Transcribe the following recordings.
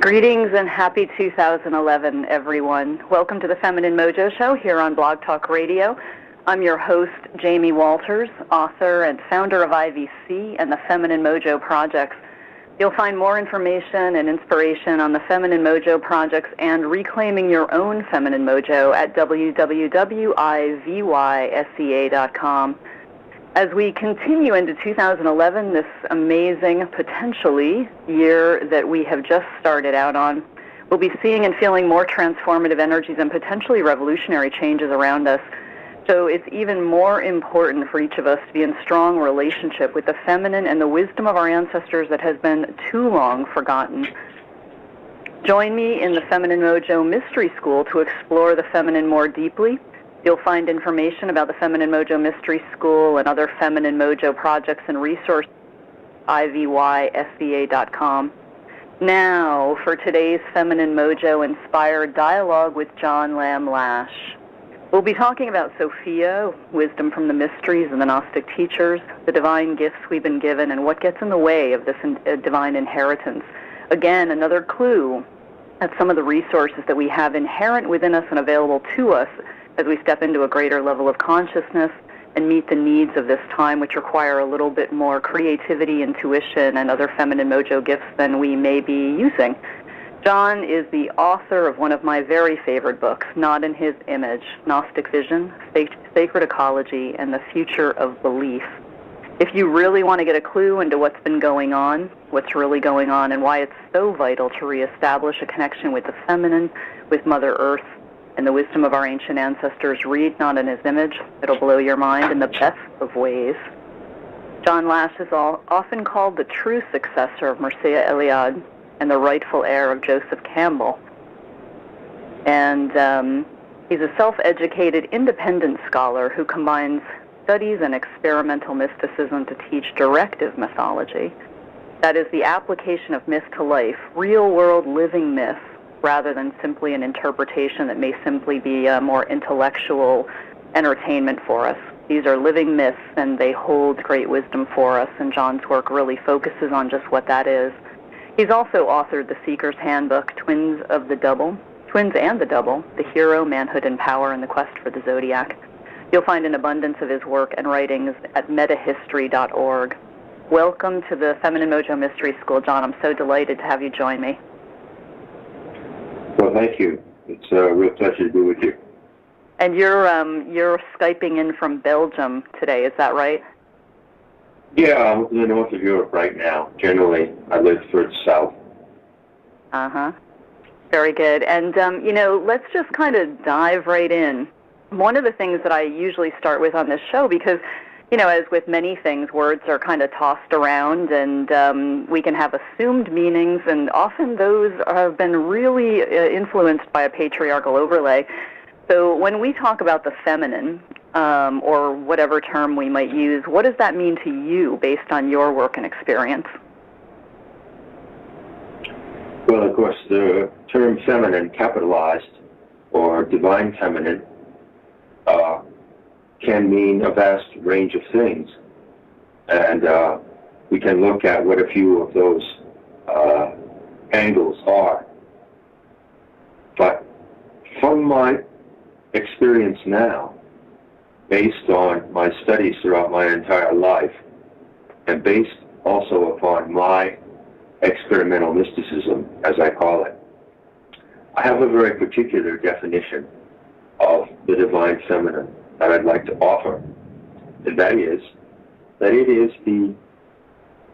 Greetings and happy 2011, everyone. Welcome to the Feminine Mojo Show here on Blog Talk Radio. I'm your host, Jamie Walters, author and founder of IVC and the Feminine Mojo Projects. You'll find more information and inspiration on the Feminine Mojo Projects and reclaiming your own Feminine Mojo at www.ivysea.com. As we continue into 2011, this amazing, potentially, year that we have just started out on, we'll be seeing and feeling more transformative energies and potentially revolutionary changes around us. So it's even more important for each of us to be in strong relationship with the feminine and the wisdom of our ancestors that has been too long forgotten. Join me in the Feminine Mojo Mystery School to explore the feminine more deeply. You'll find information about the Feminine Mojo Mystery School and other Feminine Mojo projects and resources at ivysea.com. Now, for today's Feminine Mojo-inspired dialogue with John Lamb Lash. We'll be talking about Sophia, wisdom from the mysteries and the Gnostic teachers, the divine gifts we've been given, and what gets in the way of this divine inheritance. Again, another clue at some of the resources that we have inherent within us and available to us as we step into a greater level of consciousness and meet the needs of this time, which require a little bit more creativity, intuition, and other feminine mojo gifts than we may be using. John is the author of one of my very favorite books, Not in His Image, Gnostic Vision, Sacred Ecology, and the Future of Belief. If you really want to get a clue into what's been going on, what's really going on, and why it's so vital to reestablish a connection with the feminine, with Mother Earth, and the wisdom of our ancient ancestors, read Not in His Image. It'll blow your mind in the best of ways. John Lash is often called the true successor of Mircea Eliade and the rightful heir of Joseph Campbell. And he's a self-educated, independent scholar who combines studies and experimental mysticism to teach directive mythology. That is the application of myth to life, real-world living myth, rather than simply an interpretation that may simply be a more intellectual entertainment for us. These are living myths, and they hold great wisdom for us, and John's work really focuses on just what that is. He's also authored The Seeker's Handbook, Twins and the Double, The Hero, Manhood and Power, and The Quest for the Zodiac. You'll find an abundance of his work and writings at metahistory.org. Welcome to the Feminine Mojo Mystery School, John. I'm so delighted to have you join me. Well, thank you. It's a real pleasure to be with you. And you're Skyping in from Belgium today, is that right? Yeah, I'm in the north of Europe right now. Generally, I live further south. Uh-huh. Very good. And, let's just kind of dive right in. One of the things that I usually start with on this show, because as with many things, words are kind of tossed around, and we can have assumed meanings, and often those have been really influenced by a patriarchal overlay. So when we talk about the feminine, or whatever term we might use, what does that mean to you based on your work and experience? Well, of course, the term feminine, capitalized, or divine feminine, can mean a vast range of things. And we can look at what a few of those angles are. But from my experience now, based on my studies throughout my entire life, and based also upon my experimental mysticism, as I call it, I have a very particular definition of the divine feminine that I'd like to offer, and that is that it is the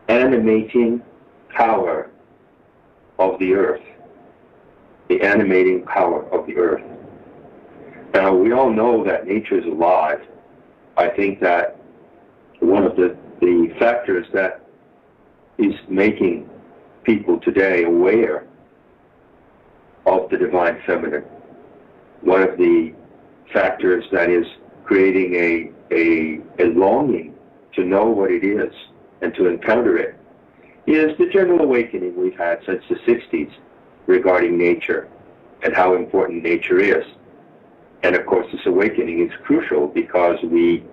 animating power of the earth, the animating power of the earth. Now, we all know that nature is alive. I think that one of the factors that is making people today aware of the divine feminine, one of the factors that is creating a longing to know what it is and to encounter it, is the general awakening we've had since the 60s regarding nature and how important nature is. And of course, this awakening is crucial because we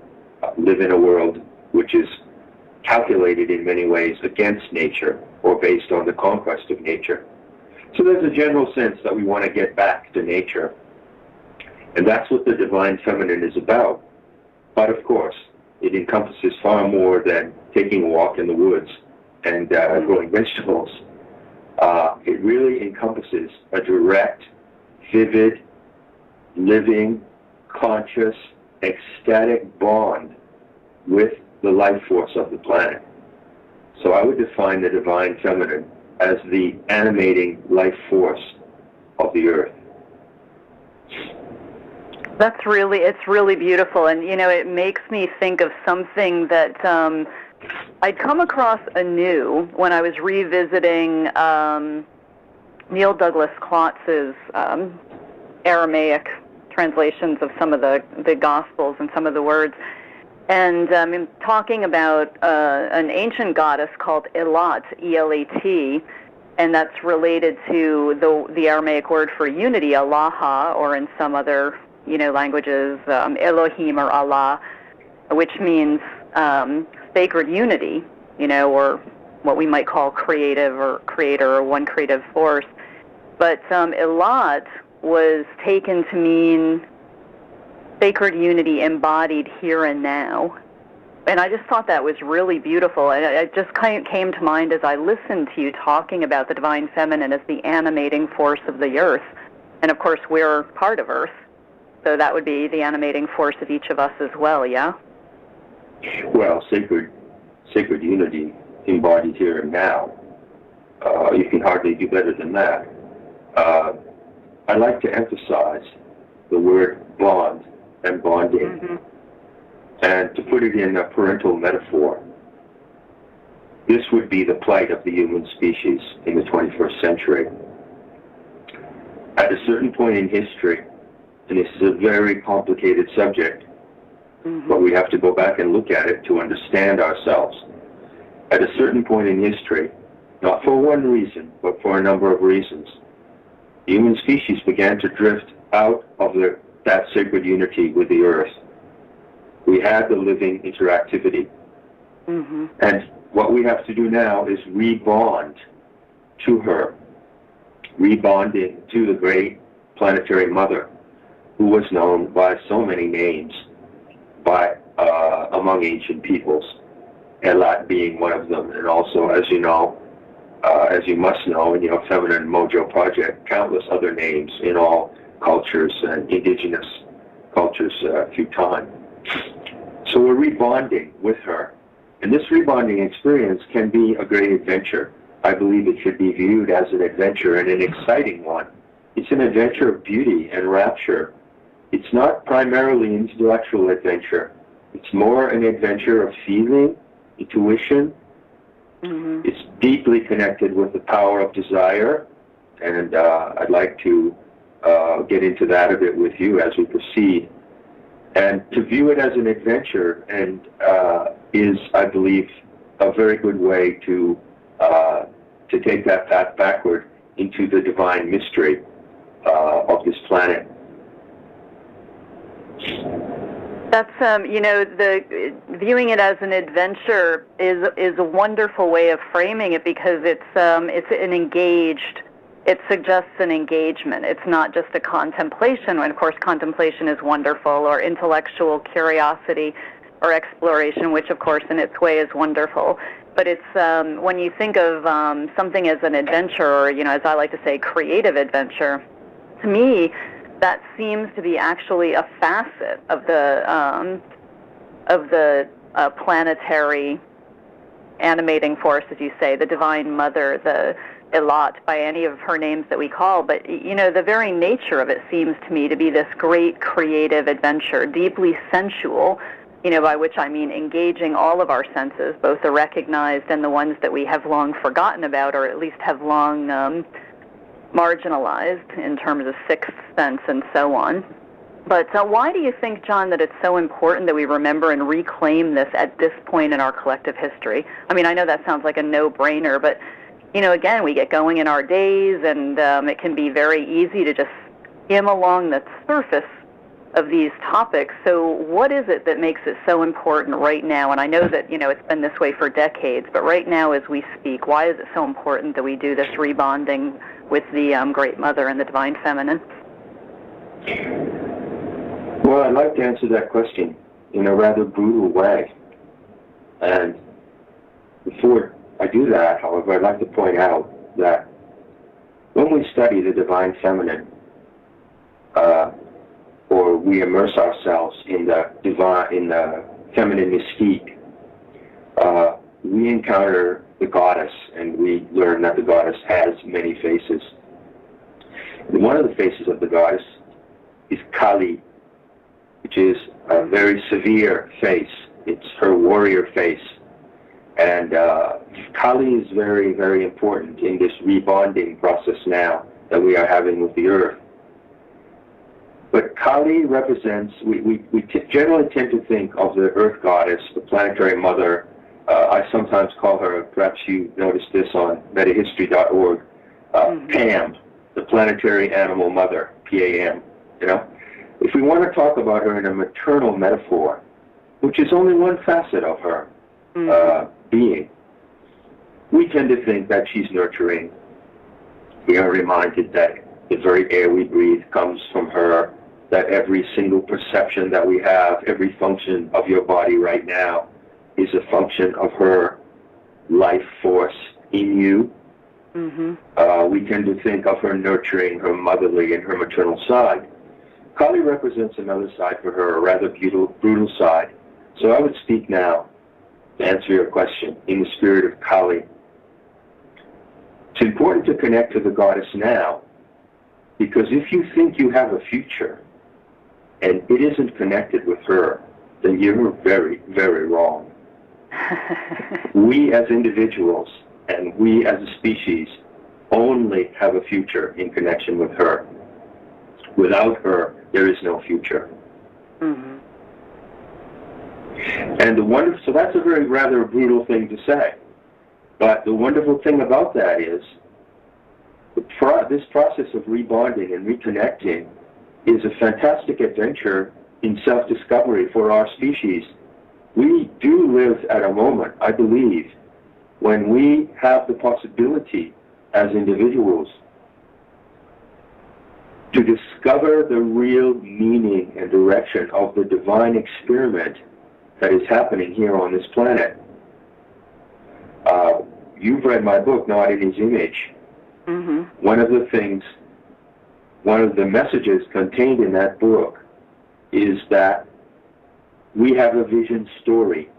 live in a world which is calculated in many ways against nature or based on the conquest of nature. So there's a general sense that we want to get back to nature. And that's what the divine feminine is about. But of course, it encompasses far more than taking a walk in the woods and growing vegetables. It really encompasses a direct, vivid, living, conscious, ecstatic bond with the life force of the planet. So I would define the divine feminine as the animating life force of the earth. It's really beautiful, and it makes me think of something that I'd come across anew when I was revisiting Neil Douglas Klotz's Aramaic translations of some of the Gospels and some of the words, and talking about an ancient goddess called Elat, E-L-A-T, and that's related to the Aramaic word for unity, Allaha, or in some other languages, Elohim or Allah, which means sacred unity, or what we might call creative or creator or one creative force. But Elat was taken to mean sacred unity embodied here and now. And I just thought that was really beautiful. And it just came to mind as I listened to you talking about the divine feminine as the animating force of the earth. And of course, we're part of Earth. So that would be the animating force of each of us as well, yeah? Well, sacred unity embodied here and now. You can hardly do better than that. I like to emphasize the word bond and bonding. Mm-hmm. And to put it in a parental metaphor, this would be the plight of the human species in the 21st century. At a certain point in history, and this is a very complicated subject, mm-hmm. but we have to go back and look at it to understand ourselves. At a certain point in history, not for one reason, but for a number of reasons, the human species began to drift out of that sacred unity with the earth. We had the living interactivity. Mm-hmm. And what we have to do now is rebond to her, rebonding to the great planetary mother, who was known by so many names among ancient peoples, Elat being one of them, and also, as you know, as you must know in your Feminine Mojo project, countless other names in all cultures and indigenous cultures through time. So we're rebonding with her. And this rebonding experience can be a great adventure. I believe it should be viewed as an adventure, and an exciting one. It's an adventure of beauty and rapture. It's not primarily an intellectual adventure. It's more an adventure of feeling, intuition. Mm-hmm. It's deeply connected with the power of desire, and I'd like to get into that a bit with you as we proceed. And to view it as an adventure is, I believe, a very good way to take that path backward into the divine mystery of this planet. That's the viewing it as an adventure is a wonderful way of framing it, because it's an engaged. It suggests an engagement. It's not just a contemplation, and of course contemplation is wonderful, or intellectual curiosity or exploration, which of course in its way is wonderful. But it's when you think of something as an adventure, or as I like to say, creative adventure, to me that seems to be actually a facet of the planetary animating force, as you say, the Divine Mother, the Elat, by any of her names that we call. But the very nature of it seems to me to be this great creative adventure, deeply sensual, by which I mean engaging all of our senses, both the recognized and the ones that we have long forgotten about, or at least have long marginalized in terms of sixth sense and so on. But why do you think, John, that it's so important that we remember and reclaim this at this point in our collective history? I mean, I know that sounds like a no-brainer, but again, we get going in our days, and it can be very easy to just skim along the surface of these topics. So what is it that makes it so important right now? And I know that, it's been this way for decades, but right now as we speak, why is it so important that we do this rebonding with the Great Mother and the Divine Feminine? Well, I'd like to answer that question in a rather brutal way. And before I do that, however, I'd like to point out that when we study the Divine Feminine, or we immerse ourselves in the feminine mystique, we encounter the goddess, and we learn that the goddess has many faces. And one of the faces of the goddess is Kali, which is a very severe face. It's her warrior face. And Kali is very, very important in this rebonding process now that we are having with the earth. But Kali represents, we generally tend to think of the earth goddess, the planetary mother. I sometimes call her, perhaps you noticed this on metahistory.org, Pam, the planetary animal mother, P-A-M, you know. If we want to talk about her in a maternal metaphor, which is only one facet of her being, we tend to think that she's nurturing. We are reminded that the very air we breathe comes from her, that every single perception that we have, every function of your body right now is a function of her life force in you. We tend to think of her nurturing, her motherly and her maternal side. Kali represents another side for her, a rather brutal side. So I would speak now, to answer your question, in the spirit of Kali. It's important to connect to the goddess now, because if you think you have a future and it isn't connected with her, then you're very, very wrong. We as individuals and we as a species only have a future in connection with her. Without her, there is no future. And so that's a very rather brutal thing to say. But the wonderful thing about that is this process of rebonding and reconnecting is a fantastic adventure in self-discovery for our species. We do live at a moment, I believe, when we have the possibility as individuals to discover the real meaning and direction of the divine experiment that is happening here on this planet. You've read my book, Not in His Image. One of the messages contained in that book is that we have a vision story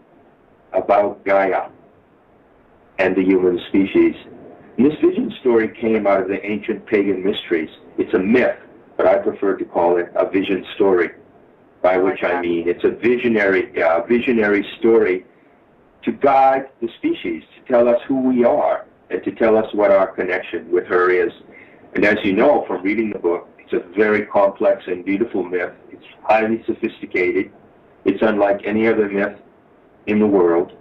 about Gaia and the human species. And this vision story came out of the ancient pagan mysteries. It's a myth, but I prefer to call it a vision story, by which I mean it's a visionary story to guide the species, to tell us who we are, and to tell us what our connection with her is. And as you know from reading the book, it's a very complex and beautiful myth. It's highly sophisticated. It's unlike any other myth in the world.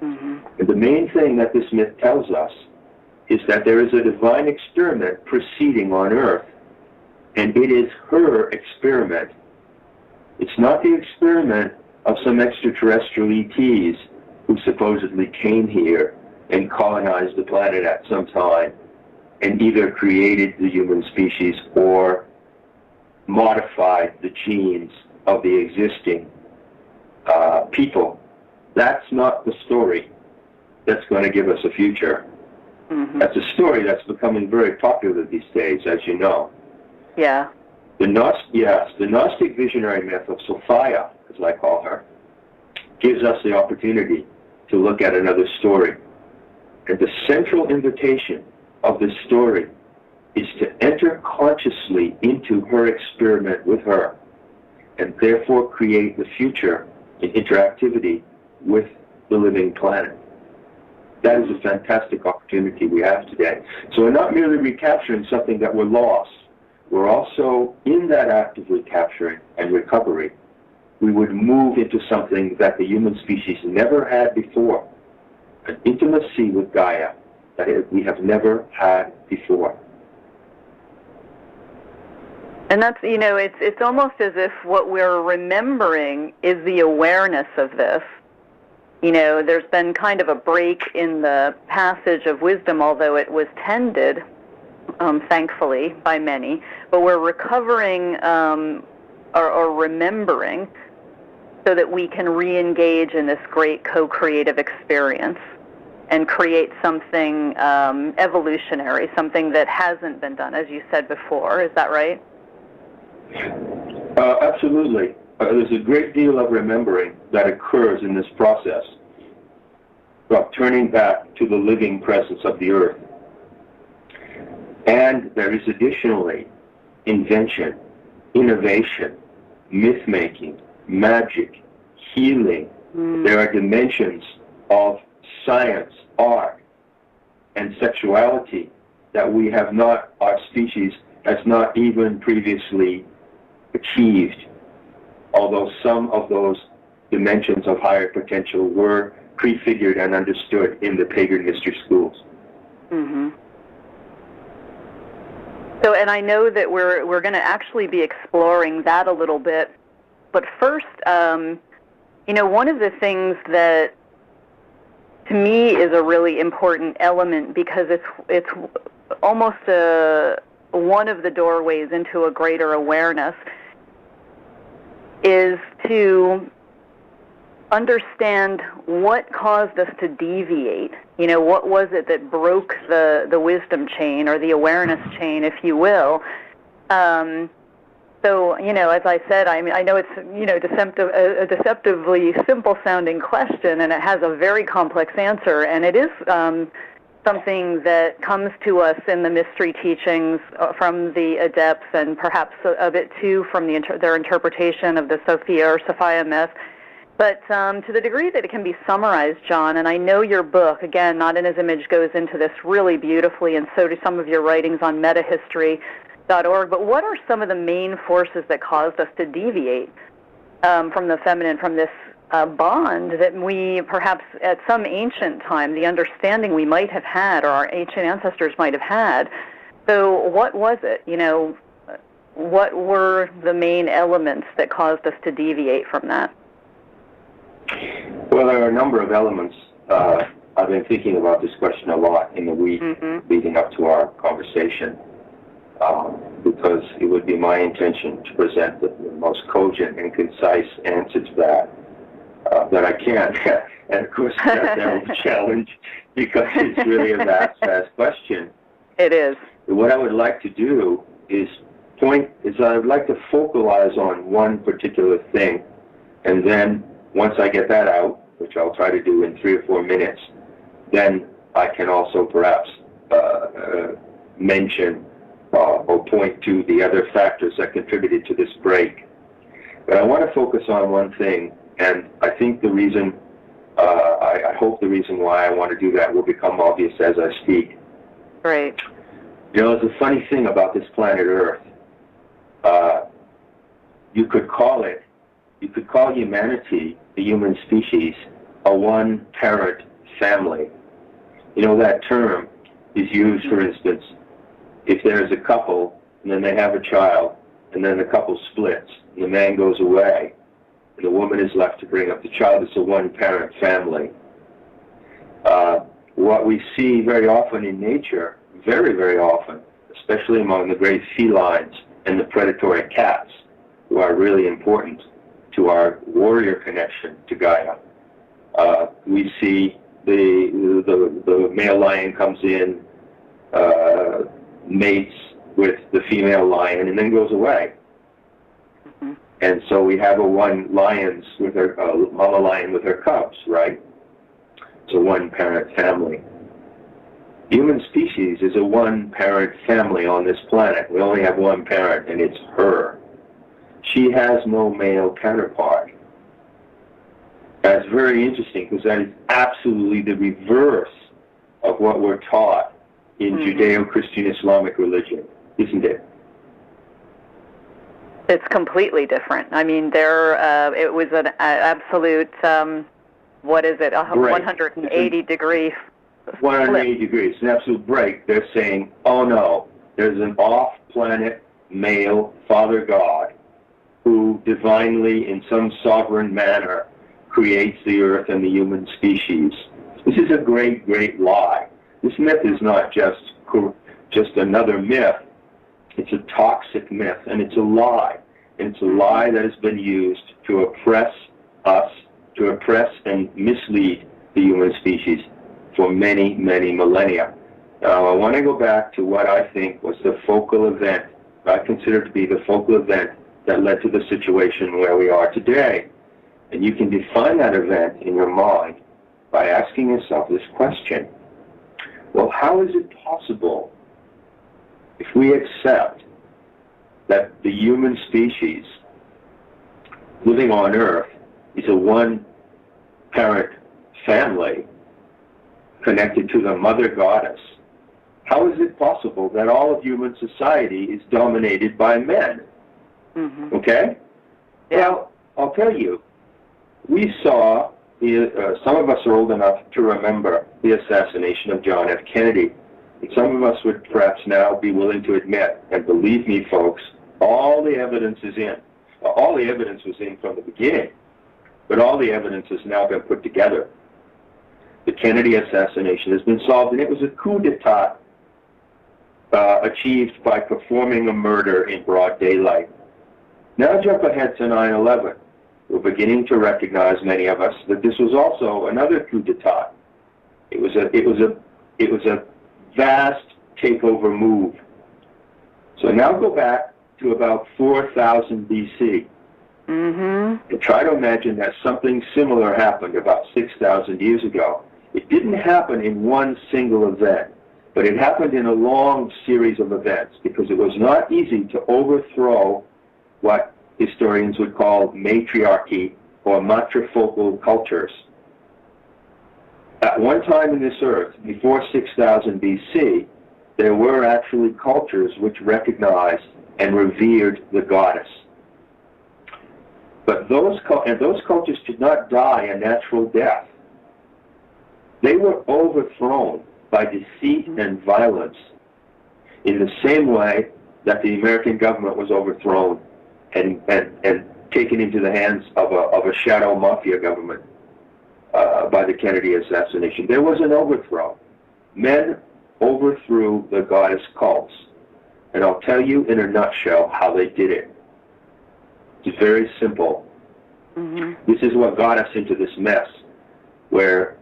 And the main thing that this myth tells us is that there is a divine experiment proceeding on Earth, and it is her experiment. It's not the experiment of some extraterrestrial ETs who supposedly came here and colonized the planet at some time and either created the human species or modified the genes of the existing people. That's not the story that's going to give us a future. That's a story that's becoming very popular these days, as you know. Yeah. The Gnostic visionary myth of Sophia, as I call her, gives us the opportunity to look at another story. And the central invitation of this story is to enter consciously into her experiment with her, and therefore create the future in interactivity with the living planet. That is a fantastic opportunity we have today. So we're not merely recapturing something that we're lost. We're also, in that act of recapturing and recovery, we would move into something that the human species never had before, an intimacy with Gaia that we have never had before. And that's, you know, it's almost as if what we're remembering is the awareness of this. You know, there's been kind of a break in the passage of wisdom, although it was tended thankfully, by many, but we're recovering or remembering so that we can re-engage in this great co-creative experience and create something evolutionary, something that hasn't been done, as you said before. Is that right? Absolutely. There's a great deal of remembering that occurs in this process of turning back to the living presence of the earth. And there is additionally invention, innovation, myth-making, magic, healing. There are dimensions of science, art, and sexuality that we have not, our species has not even previously achieved, although some of those dimensions of higher potential were prefigured and understood in the pagan mystery schools. So, and I know that we're going to actually be exploring that a little bit, but first, one of the things that to me is a really important element, because it's almost one of the doorways into a greater awareness, is to understand what caused us to deviate. What was it that broke the wisdom chain, or the awareness chain, if you will. So, as I said, I know it's, a deceptively simple-sounding question, and it has a very complex answer, and it is something that comes to us in the mystery teachings from the adepts, and perhaps a bit too from their interpretation of the Sophia or Sophia myth. But to the degree that it can be summarized, John, and I know your book, again, Not in His Image, goes into this really beautifully, and so do some of your writings on metahistory.org, but what are some of the main forces that caused us to deviate from the feminine, from this bond that we perhaps at some ancient time, the understanding we might have had, or our ancient ancestors might have had? So what was it? What were the main elements that caused us to deviate from that? Well, there are a number of elements. I've been thinking about this question a lot in the week leading up to our conversation, because it would be my intention to present the most cogent and concise answer to that I can. And of course, that's a challenge, because it's really a vast question. It is. What I would like to do is I would like to focalize on one particular thing, and then once I get that out, which I'll try to do in 3 or 4 minutes, then I can also perhaps mention or point to the other factors that contributed to this break. But I want to focus on one thing, and I think the reason, I hope the reason why I want to do that will become obvious as I speak. Right. There's a funny thing about this planet Earth. You could call humanity, the human species, a one-parent family. That term is used, for instance, if there's a couple, and then they have a child, and then the couple splits, and the man goes away, and the woman is left to bring up the child. It's a one-parent family. What we see very often in nature, very, very often, especially among the great felines and the predatory cats, who are really important to our warrior connection to Gaia. We see the male lion comes in, mates with the female lion, and then goes away. And so we have mama lion with her cubs, right? It's a one-parent family. Human species is a one-parent family on this planet. We only have one parent, and it's her. She has no male counterpart. That's very interesting, because that is absolutely the reverse of what we're taught in Judeo-Christian Islamic religion, isn't it? It's completely different. I mean, it was an absolute, 180 degree 180 degrees, an absolute break. They're saying, oh no, there's an off-planet male Father God who divinely, in some sovereign manner, creates the earth and the human species. This is a great, great lie. This myth is not just just another myth. It's a toxic myth, and it's a lie. And it's a lie that has been used to oppress us, to oppress and mislead the human species for many, many millennia. Now, I want to go back to what I think was the focal event, I consider to be the focal event that led to the situation where we are today. And you can define that event in your mind by asking yourself this question. Well, how is it possible, if we accept that the human species living on Earth is a one-parent family connected to the Mother Goddess, how is it possible that all of human society is dominated by men? Mm-hmm. Okay? Yeah. Well, I'll tell you, we saw, some of us are old enough to remember the assassination of John F. Kennedy. And some of us would perhaps now be willing to admit, and believe me, folks, all the evidence is in. All the evidence was in from the beginning, but all the evidence has now been put together. The Kennedy assassination has been solved, and it was a coup d'etat achieved by performing a murder in broad daylight. Now jump ahead to 9/11. We're beginning to recognize, many of us, that this was also another coup d'etat. It was a vast takeover move. So now go back to about 4000 BC. Mm-hmm. And try to imagine that something similar happened about 6,000 years ago. It didn't happen in one single event, but it happened in a long series of events, because it was not easy to overthrow what historians would call matriarchy or matrifocal cultures. At one time in this earth, before 6000 BC, there were actually cultures which recognized and revered the goddess. But those cultures did not die a natural death. They were overthrown by deceit and violence in the same way that the American government was overthrown and taken into the hands of a shadow mafia government by the Kennedy assassination. There was an overthrow. Men overthrew the goddess cults. And I'll tell you in a nutshell how they did it. It's very simple. Mm-hmm. This is what got us into this mess, where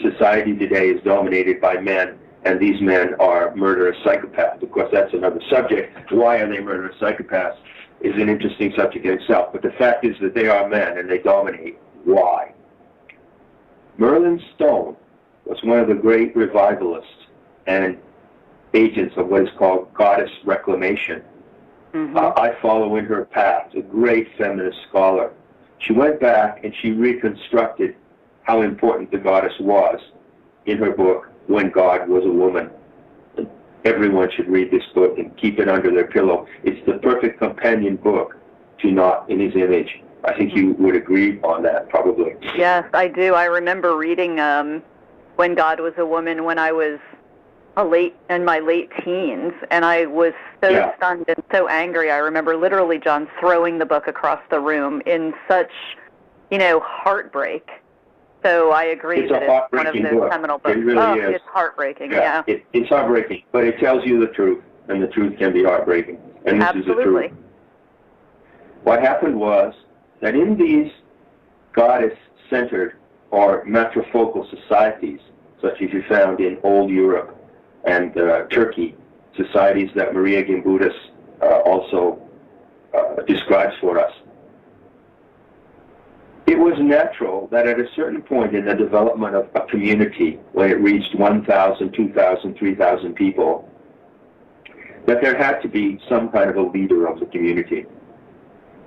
society today is dominated by men, and these men are murderous psychopaths. Of course, that's another subject. Why are they murderous psychopaths is an interesting subject in itself. But the fact is that they are men, and they dominate. Why? Merlin Stone was one of the great revivalists and agents of what is called goddess reclamation. Mm-hmm. I follow in her path, a great feminist scholar. She went back and she reconstructed how important the goddess was in her book, When God Was a Woman. And everyone should read this book and keep it under their pillow. It's the perfect companion book to Not in His Image. I think you would agree on that, probably. Yes, I do. I remember reading When God Was a Woman when I was in my late teens, and I was so stunned and so angry. I remember literally, John, throwing the book across the room in such, heartbreak. So I agree that it's one of those seminal books. It really is. It's heartbreaking, yeah. It's heartbreaking, but it tells you the truth, and the truth can be heartbreaking. And this is the truth. What happened was that in these goddess-centered or matrifocal societies, such as you found in old Europe and Turkey, societies that Maria Gimbutas also describes for us, it was natural that at a certain point in the development of a community, when it reached 1,000, 2,000, 3,000 people, that there had to be some kind of a leader of the community.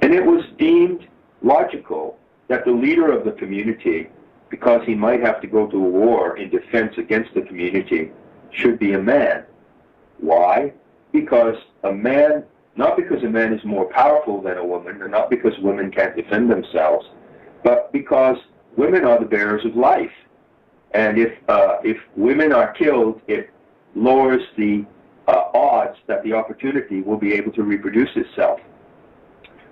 And it was deemed logical that the leader of the community, because he might have to go to a war in defense against the community, should be a man. Why? Because a man, not because a man is more powerful than a woman, and not because women can't defend themselves, but because women are the bearers of life. And if women are killed, it lowers the odds that the opportunity will be able to reproduce itself.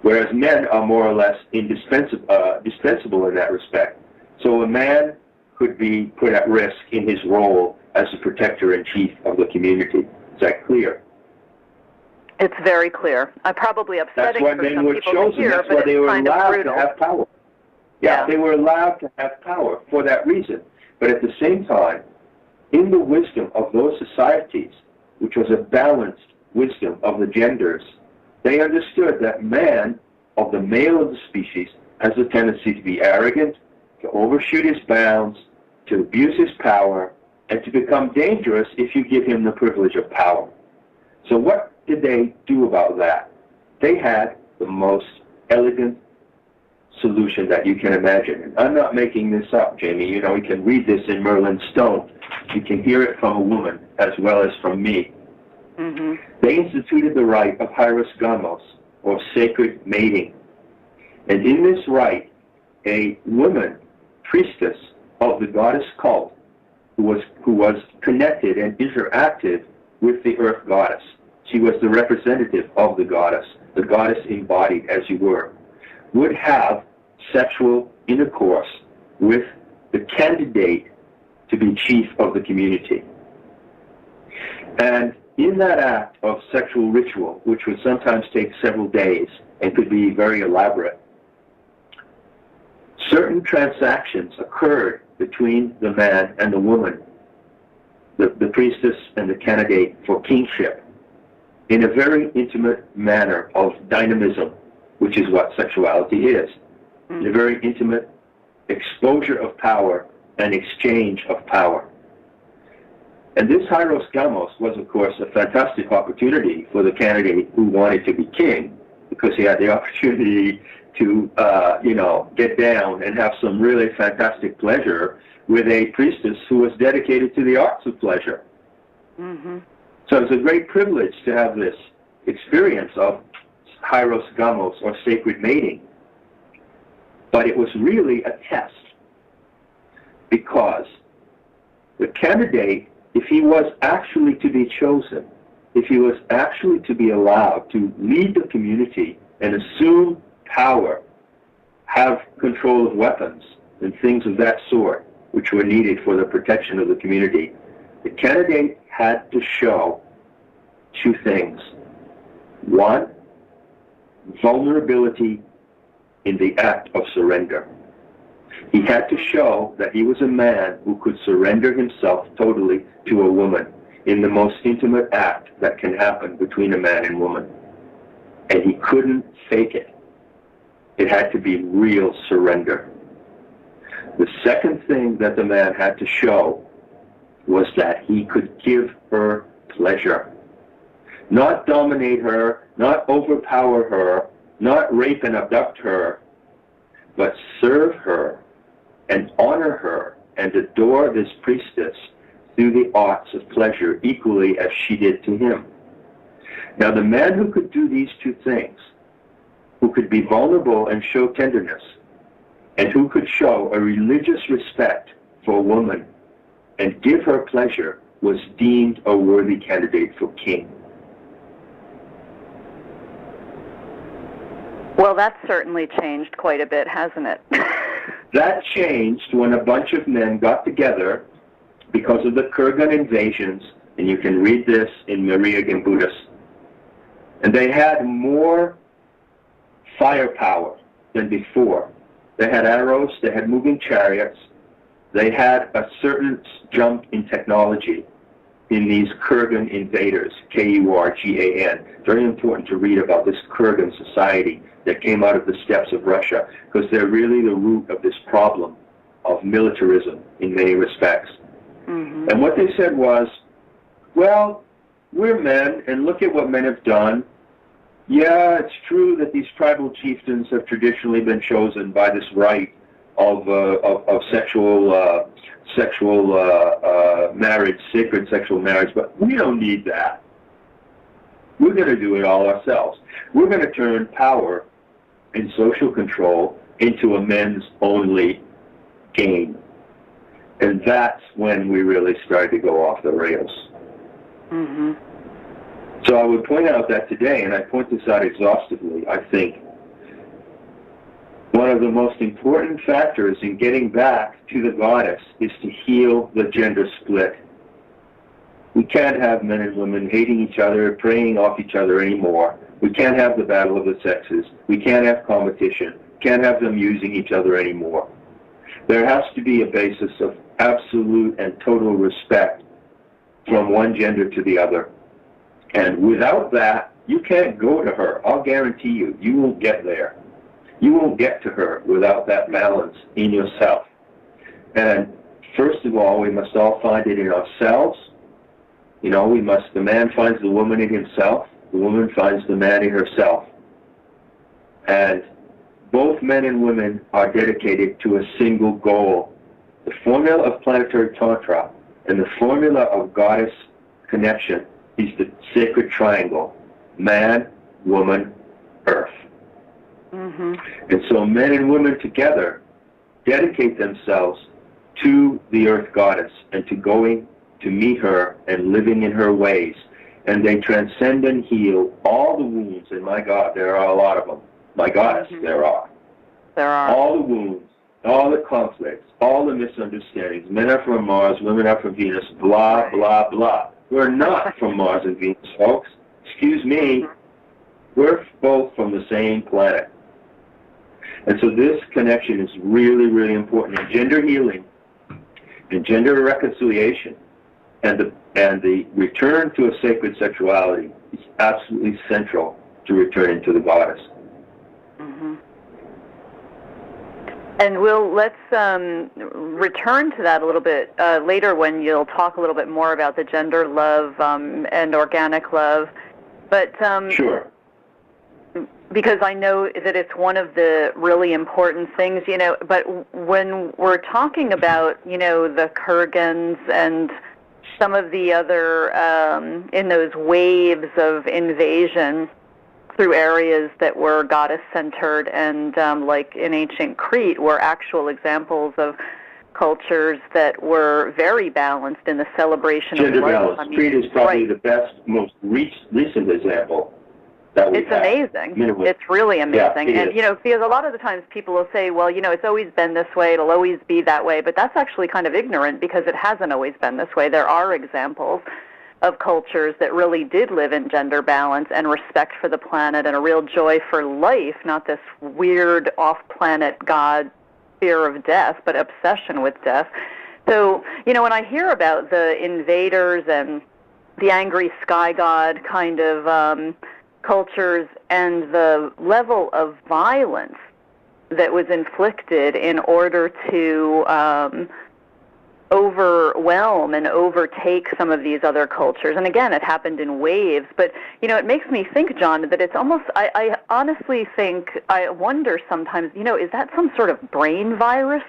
Whereas men are more or less dispensable in that respect. So a man could be put at risk in his role as the protector-in-chief of the community. Is that clear? It's very clear. I'm probably upsetting That's why for men some were people chosen. to hear, That's but why they it's were kind of allowed to brutal. have power. Yeah, they were allowed to have power for that reason. But at the same time, in the wisdom of those societies, which was a balanced wisdom of the genders, they understood that man, of the male of the species, has a tendency to be arrogant, to overshoot his bounds, to abuse his power, and to become dangerous if you give him the privilege of power. So what did they do about that? They had the most elegant solution that you can imagine. And I'm not making this up, Jamie. You know, you can read this in Merlin Stone. You can hear it from a woman as well as from me. Mm-hmm. They instituted the rite of hieros, or sacred mating. And in this rite, a woman, priestess of the goddess cult, who was connected and interactive with the earth goddess. She was the representative of the goddess embodied, as you were, would have sexual intercourse with the candidate to be chief of the community. And in that act of sexual ritual, which would sometimes take several days and could be very elaborate, certain transactions occurred between the man and the woman, the priestess and the candidate for kingship, in a very intimate manner of dynamism, which is what sexuality is. In a very intimate exposure of power and exchange of power. And this hieros was, of course, a fantastic opportunity for the candidate who wanted to be king, because he had the opportunity to, get down and have some really fantastic pleasure with a priestess who was dedicated to the arts of pleasure. Mm-hmm. So it's a great privilege to have this experience of hieros or sacred mating. But it was really a test, because the candidate, if he was actually to be chosen, if he was actually to be allowed to lead the community and assume power, have control of weapons and things of that sort, which were needed for the protection of the community, the candidate had to show two things. One, vulnerability in the act of surrender. He had to show that he was a man who could surrender himself totally to a woman in the most intimate act that can happen between a man and woman. And he couldn't fake it. It had to be real surrender. The second thing that the man had to show was that he could give her pleasure. Not dominate her, not overpower her, not rape and abduct her, but serve her and honor her and adore this priestess through the arts of pleasure equally as she did to him. Now, the man who could do these two things, who could be vulnerable and show tenderness, and who could show a religious respect for a woman and give her pleasure, was deemed a worthy candidate for king. Well, that's certainly changed quite a bit, hasn't it? That changed when a bunch of men got together because of the Kurgan invasions, and you can read this in Maria Gimbutas. And they had more firepower than before. They had arrows, they had moving chariots, they had a certain jump in technology in these Kurgan invaders, Kurgan. Very important to read about this Kurgan society that came out of the steppes of Russia, because they're really the root of this problem of militarism in many respects. Mm-hmm. And what they said was, well, we're men, and look at what men have done. Yeah, it's true that these tribal chieftains have traditionally been chosen by this rite of sexual marriage, sacred sexual marriage, but we don't need that. We're going to do it all ourselves. We're going to turn power and social control into a men's only game. And that's when we really started to go off the rails. Mm-hmm. So I would point out that today, and I point this out exhaustively, I think, one of the most important factors in getting back to the goddess is to heal the gender split. We can't have men and women hating each other, preying off each other anymore. We can't have the battle of the sexes. We can't have competition. Can't have them using each other anymore. There has to be a basis of absolute and total respect from one gender to the other. And without that, you can't go to her. I'll guarantee you, you won't get there. You won't get to her without that balance in yourself. And first of all, we must all find it in ourselves. You know, the man finds the woman in himself, the woman finds the man in herself. And both men and women are dedicated to a single goal. The formula of planetary tantra and the formula of goddess connection is the sacred triangle: man, woman, earth. Mm-hmm. And so men and women together dedicate themselves to the earth goddess and to going to meet her and living in her ways. And they transcend and heal all the wounds, and my God, there are a lot of them. My goddess, mm-hmm. There are. All the wounds, all the conflicts, all the misunderstandings. Men are from Mars, women are from Venus, blah, blah, blah. We're not from Mars and Venus, folks. Excuse me. We're both from the same planet. And so this connection is really, really important. And gender healing and gender reconciliation and the return to a sacred sexuality is absolutely central to returning to the goddess. Mm-hmm. And let's return to that a little bit later when you'll talk a little bit more about the gender love and organic love. But sure. Because I know that it's one of the really important things, you know, but when we're talking about, you know, the Kurgans and some of the other, in those waves of invasion through areas that were goddess-centered and like in ancient Crete were actual examples of cultures that were very balanced in the celebration gender of life. balance. I mean, Crete is probably the best, most recent example. It's amazing. It's really amazing. Yeah, and, you know, because a lot of the times people will say, well, you know, it's always been this way, it'll always be that way, but that's actually kind of ignorant because it hasn't always been this way. There are examples of cultures that really did live in gender balance and respect for the planet and a real joy for life, not this weird off-planet God fear of death, but obsession with death. So, you know, when I hear about the invaders and the angry sky god kind of cultures and the level of violence that was inflicted in order to overwhelm and overtake some of these other cultures. And again, it happened in waves. But, you know, it makes me think, John, that it's almost, I honestly think, I wonder sometimes, you know, is that some sort of brain virus?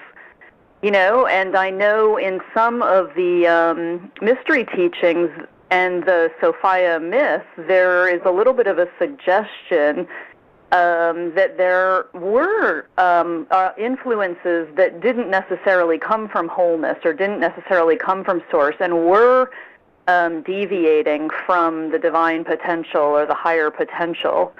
You know, and I know in some of the mystery teachings and the Sophia myth, there is a little bit of a suggestion that there were influences that didn't necessarily come from wholeness or didn't necessarily come from source and were deviating from the divine potential or the higher potential.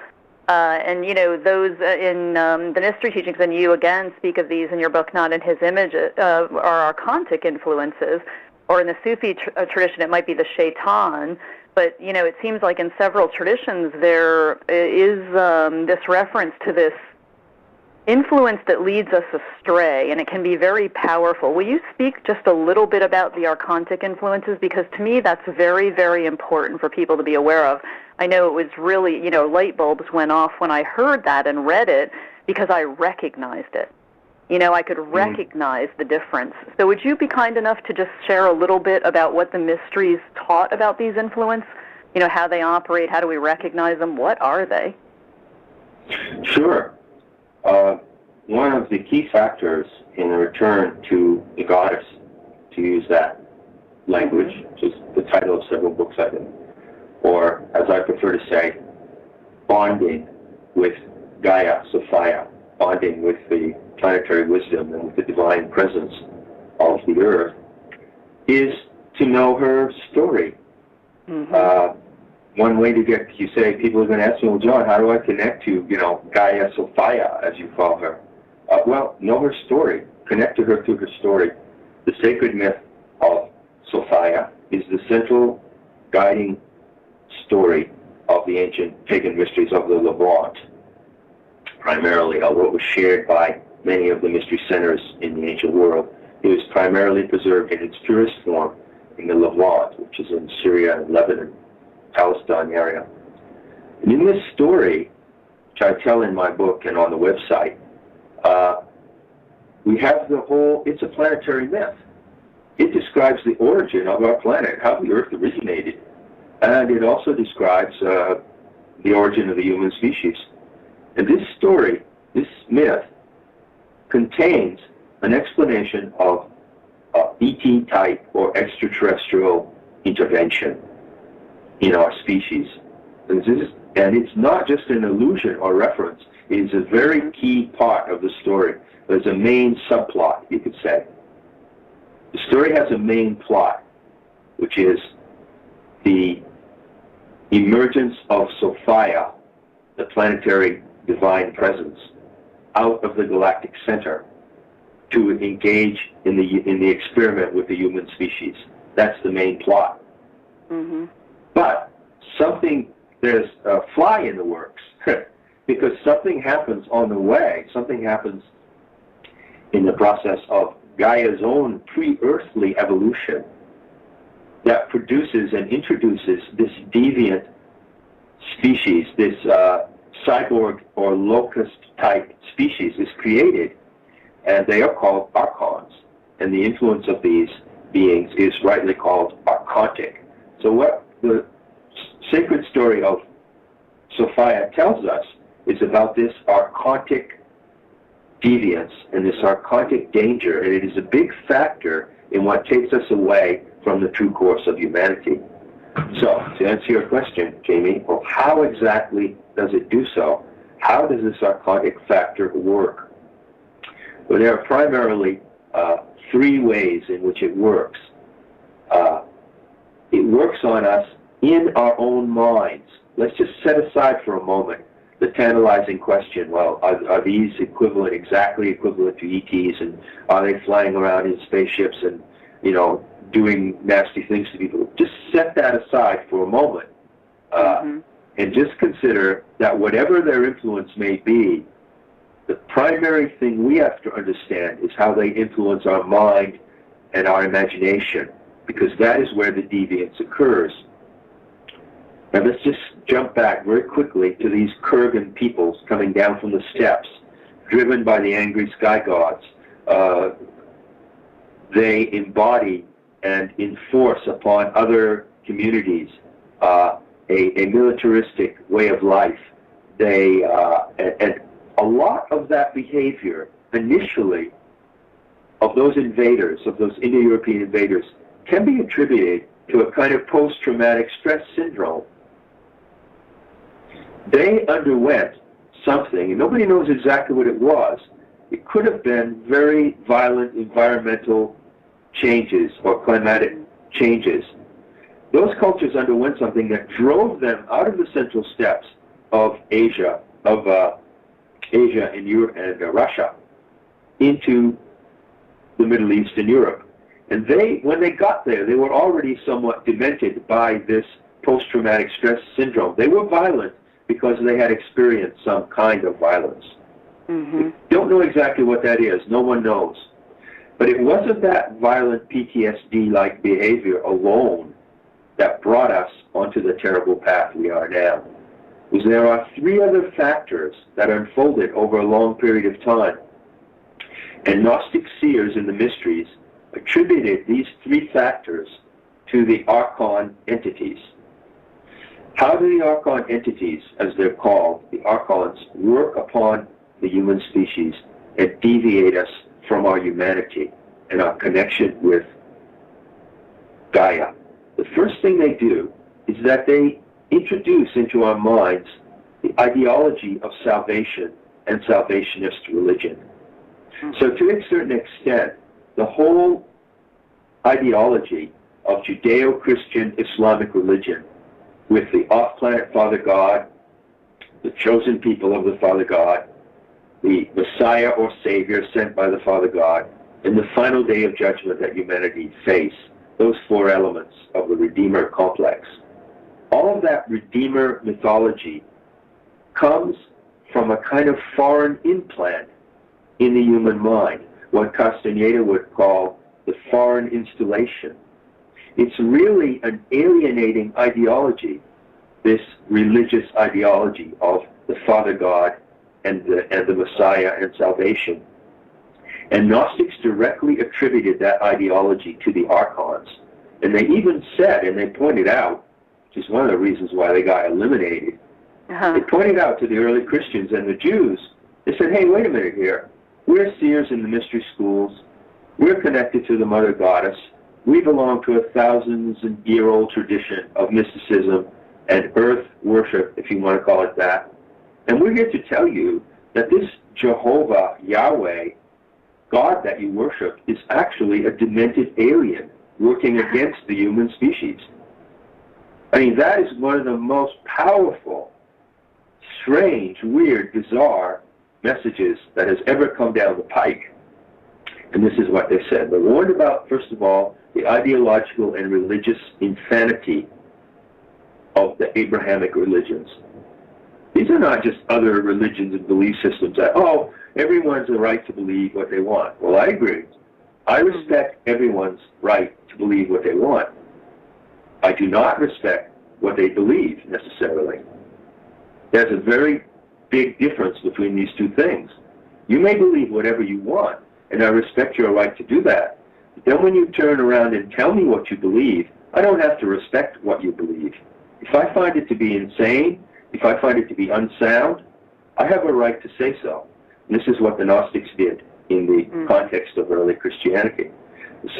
And, you know, those in the mystery teachings, and you again speak of these in your book, Not in His Image, are archontic influences. Or in the Sufi tradition, it might be the shaitan. But, you know, it seems like in several traditions there is this reference to this influence that leads us astray, and it can be very powerful. Will you speak just a little bit about the archontic influences? Because to me that's very, very important for people to be aware of. I know it was really, you know, light bulbs went off when I heard that and read it because I recognized it. You know, I could recognize the difference. So would you be kind enough to just share a little bit about what the mysteries taught about these influences? You know, how they operate, how do we recognize them, what are they? Sure. One of the key factors in the return to the goddess, to use that language, which is the title of several books I've written, or as I prefer to say, bonding with Gaia, Sophia, bonding with the planetary wisdom and with the divine presence of the earth, is to know her story. Mm-hmm. One way to get, you say, people are going to ask me, well, John, how do I connect to, you know, Gaia Sophia, as you call her? Well, know her story. Connect to her through her story. The sacred myth of Sophia is the central guiding story of the ancient pagan mysteries of the Levant, primarily, although it was shared by many of the mystery centers in the ancient world. It was primarily preserved in its purest form in the Levant, which is in Syria and Lebanon, Palestine area. And in this story, which I tell in my book and on the website, we have it's a planetary myth. It describes the origin of our planet, how the Earth originated, and it also describes the origin of the human species. And this story, this myth, contains an explanation of ET type or extraterrestrial intervention in our species. And it's not just an allusion or reference, it is a very key part of the story. There's a main subplot, you could say. The story has a main plot, which is the emergence of Sophia, the planetary divine presence, out of the galactic center to engage in the experiment with the human species. That's the main plot. Mm-hmm. But there's a fly in the works, because something happens on the way, something happens in the process of Gaia's own pre-earthly evolution that produces and introduces this deviant species, this cyborg or locust-type species is created, and they are called archons. And the influence of these beings is rightly called archontic. So what the sacred story of Sophia tells us is about this archontic deviance and this archontic danger, and it is a big factor in what takes us away from the true course of humanity. So, to answer your question, Jamie, well, how exactly does it do so? How does this archontic factor work? Well, there are primarily three ways in which it works. It works on us in our own minds. Let's just set aside for a moment the tantalizing question, well, are these exactly equivalent to ETs, and are they flying around in spaceships and, doing nasty things to people? Just set that aside for a moment, and just consider that whatever their influence may be, the primary thing we have to understand is how they influence our mind and our imagination, because that is where the deviance occurs. Now let's just jump back very quickly to these Kurgan peoples coming down from the steppes, driven by the angry sky gods. They embody and enforce upon other communities a militaristic way of life. And a lot of that behavior initially of those invaders, of those Indo-European invaders, can be attributed to a kind of post-traumatic stress syndrome. They underwent something, and nobody knows exactly what it was. It could have been very violent environmental changes or climatic changes. Those cultures underwent something that drove them out of the central steppes of Asia, and Europe and Russia, into the Middle East and Europe. And when they got there, they were already somewhat demented by this post-traumatic stress syndrome. They were violent because they had experienced some kind of violence. We don't know exactly what that is. No one knows. But it wasn't that violent PTSD-like behavior alone that brought us onto the terrible path we are now. There are three other factors that unfolded over a long period of time. And Gnostic seers in the mysteries attributed these three factors to the archon entities. How do the archon entities, as they're called, the archons, work upon the human species and deviate us from our humanity and our connection with Gaia? The first thing they do is that they introduce into our minds the ideology of salvation and salvationist religion. So to a certain extent, the whole ideology of Judeo-Christian Islamic religion, with the off-planet Father God, the chosen people of the Father God, the Messiah or Savior sent by the Father God, and the final day of judgment that humanity face, those four elements of the Redeemer complex, all of that Redeemer mythology comes from a kind of foreign implant in the human mind, what Castaneda would call the foreign installation. It's really an alienating ideology, this religious ideology of the Father God and the Messiah and salvation. And Gnostics directly attributed that ideology to the archons. And they even said, and they pointed out, which is one of the reasons why they got eliminated, they pointed out to the early Christians and the Jews, they said, hey, wait a minute here. We're seers in the mystery schools. We're connected to the Mother Goddess. We belong to a thousands-year-old tradition of mysticism and earth worship, if you want to call it that. And we're here to tell you that this Jehovah, Yahweh, God that you worship, is actually a demented alien working against the human species. I mean, that is one of the most powerful, strange, weird, bizarre messages that has ever come down the pike. And this is what they said. They warned about, first of all, the ideological and religious insanity of the Abrahamic religions. These are not just other religions and belief systems that, oh, everyone's the right to believe what they want. Well, I agree. I respect everyone's right to believe what they want. I do not respect what they believe, necessarily. There's a very big difference between these two things. You may believe whatever you want, and I respect your right to do that. But then when you turn around and tell me what you believe, I don't have to respect what you believe. If I find it to be insane, if I find it to be unsound, I have a right to say so. And this is what the Gnostics did in the context of early Christianity.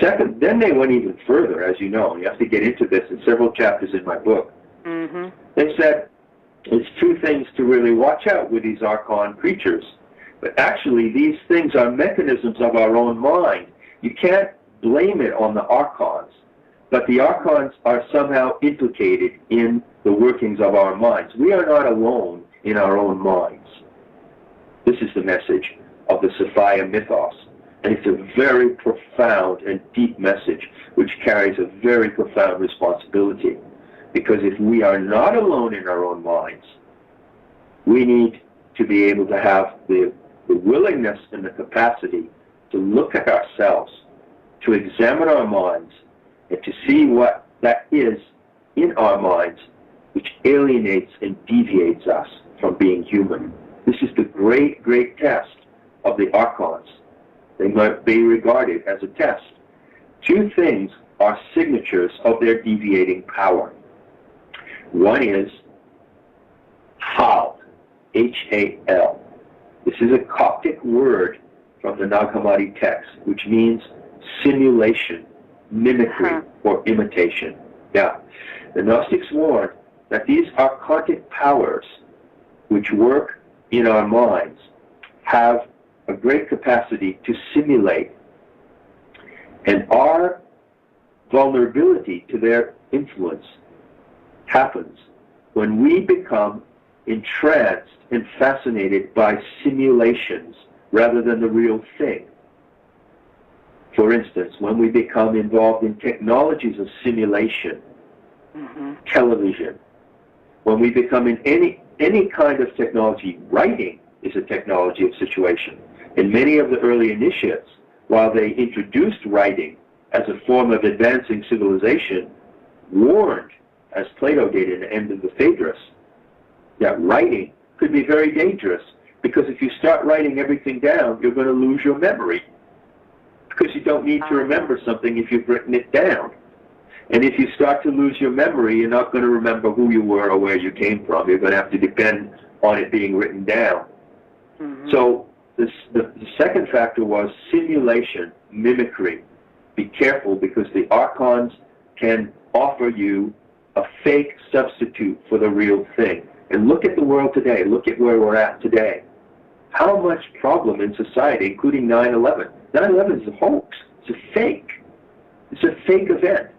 Second, then they went even further, as you know. You have to get into this in several chapters in my book. They said, there's two things to really watch out with these archon creatures. But actually, these things are mechanisms of our own mind. You can't blame it on the archons. But the archons are somehow implicated in the workings of our minds. We are not alone in our own minds. This is the message of the Sophia mythos. And it's a very profound and deep message, which carries a very profound responsibility. Because if we are not alone in our own minds, we need to be able to have the willingness and the capacity to look at ourselves, to examine our minds, and to see what that is in our minds which alienates and deviates us from being human. This is the great, great test of the archons. They might be regarded as a test. Two things are signatures of their deviating power. One is Hal, H-A-L. This is a Coptic word from the Nag Hammadi text, which means simulation, mimicry, or imitation. Yeah. The Gnostics warned that these archontic powers, which work in our minds, have a great capacity to simulate. And our vulnerability to their influence happens when we become entranced and fascinated by simulations rather than the real thing. For instance, when we become involved in technologies of simulation, television, when we become in any kind of technology, writing is a technology of situation. And many of the early initiates, while they introduced writing as a form of advancing civilization, warned, as Plato did in the End of the Phaedrus, that writing could be very dangerous, because if you start writing everything down, you're going to lose your memory, because you don't need to remember something if you've written it down. And if you start to lose your memory, you're not going to remember who you were or where you came from. You're going to have to depend on it being written down. So the second factor was simulation, mimicry. Be careful, because the archons can offer you a fake substitute for the real thing. And look at the world today. Look at where we're at today. How much problem in society, including 9/11. 9/11 is a hoax. It's a fake. It's a fake event.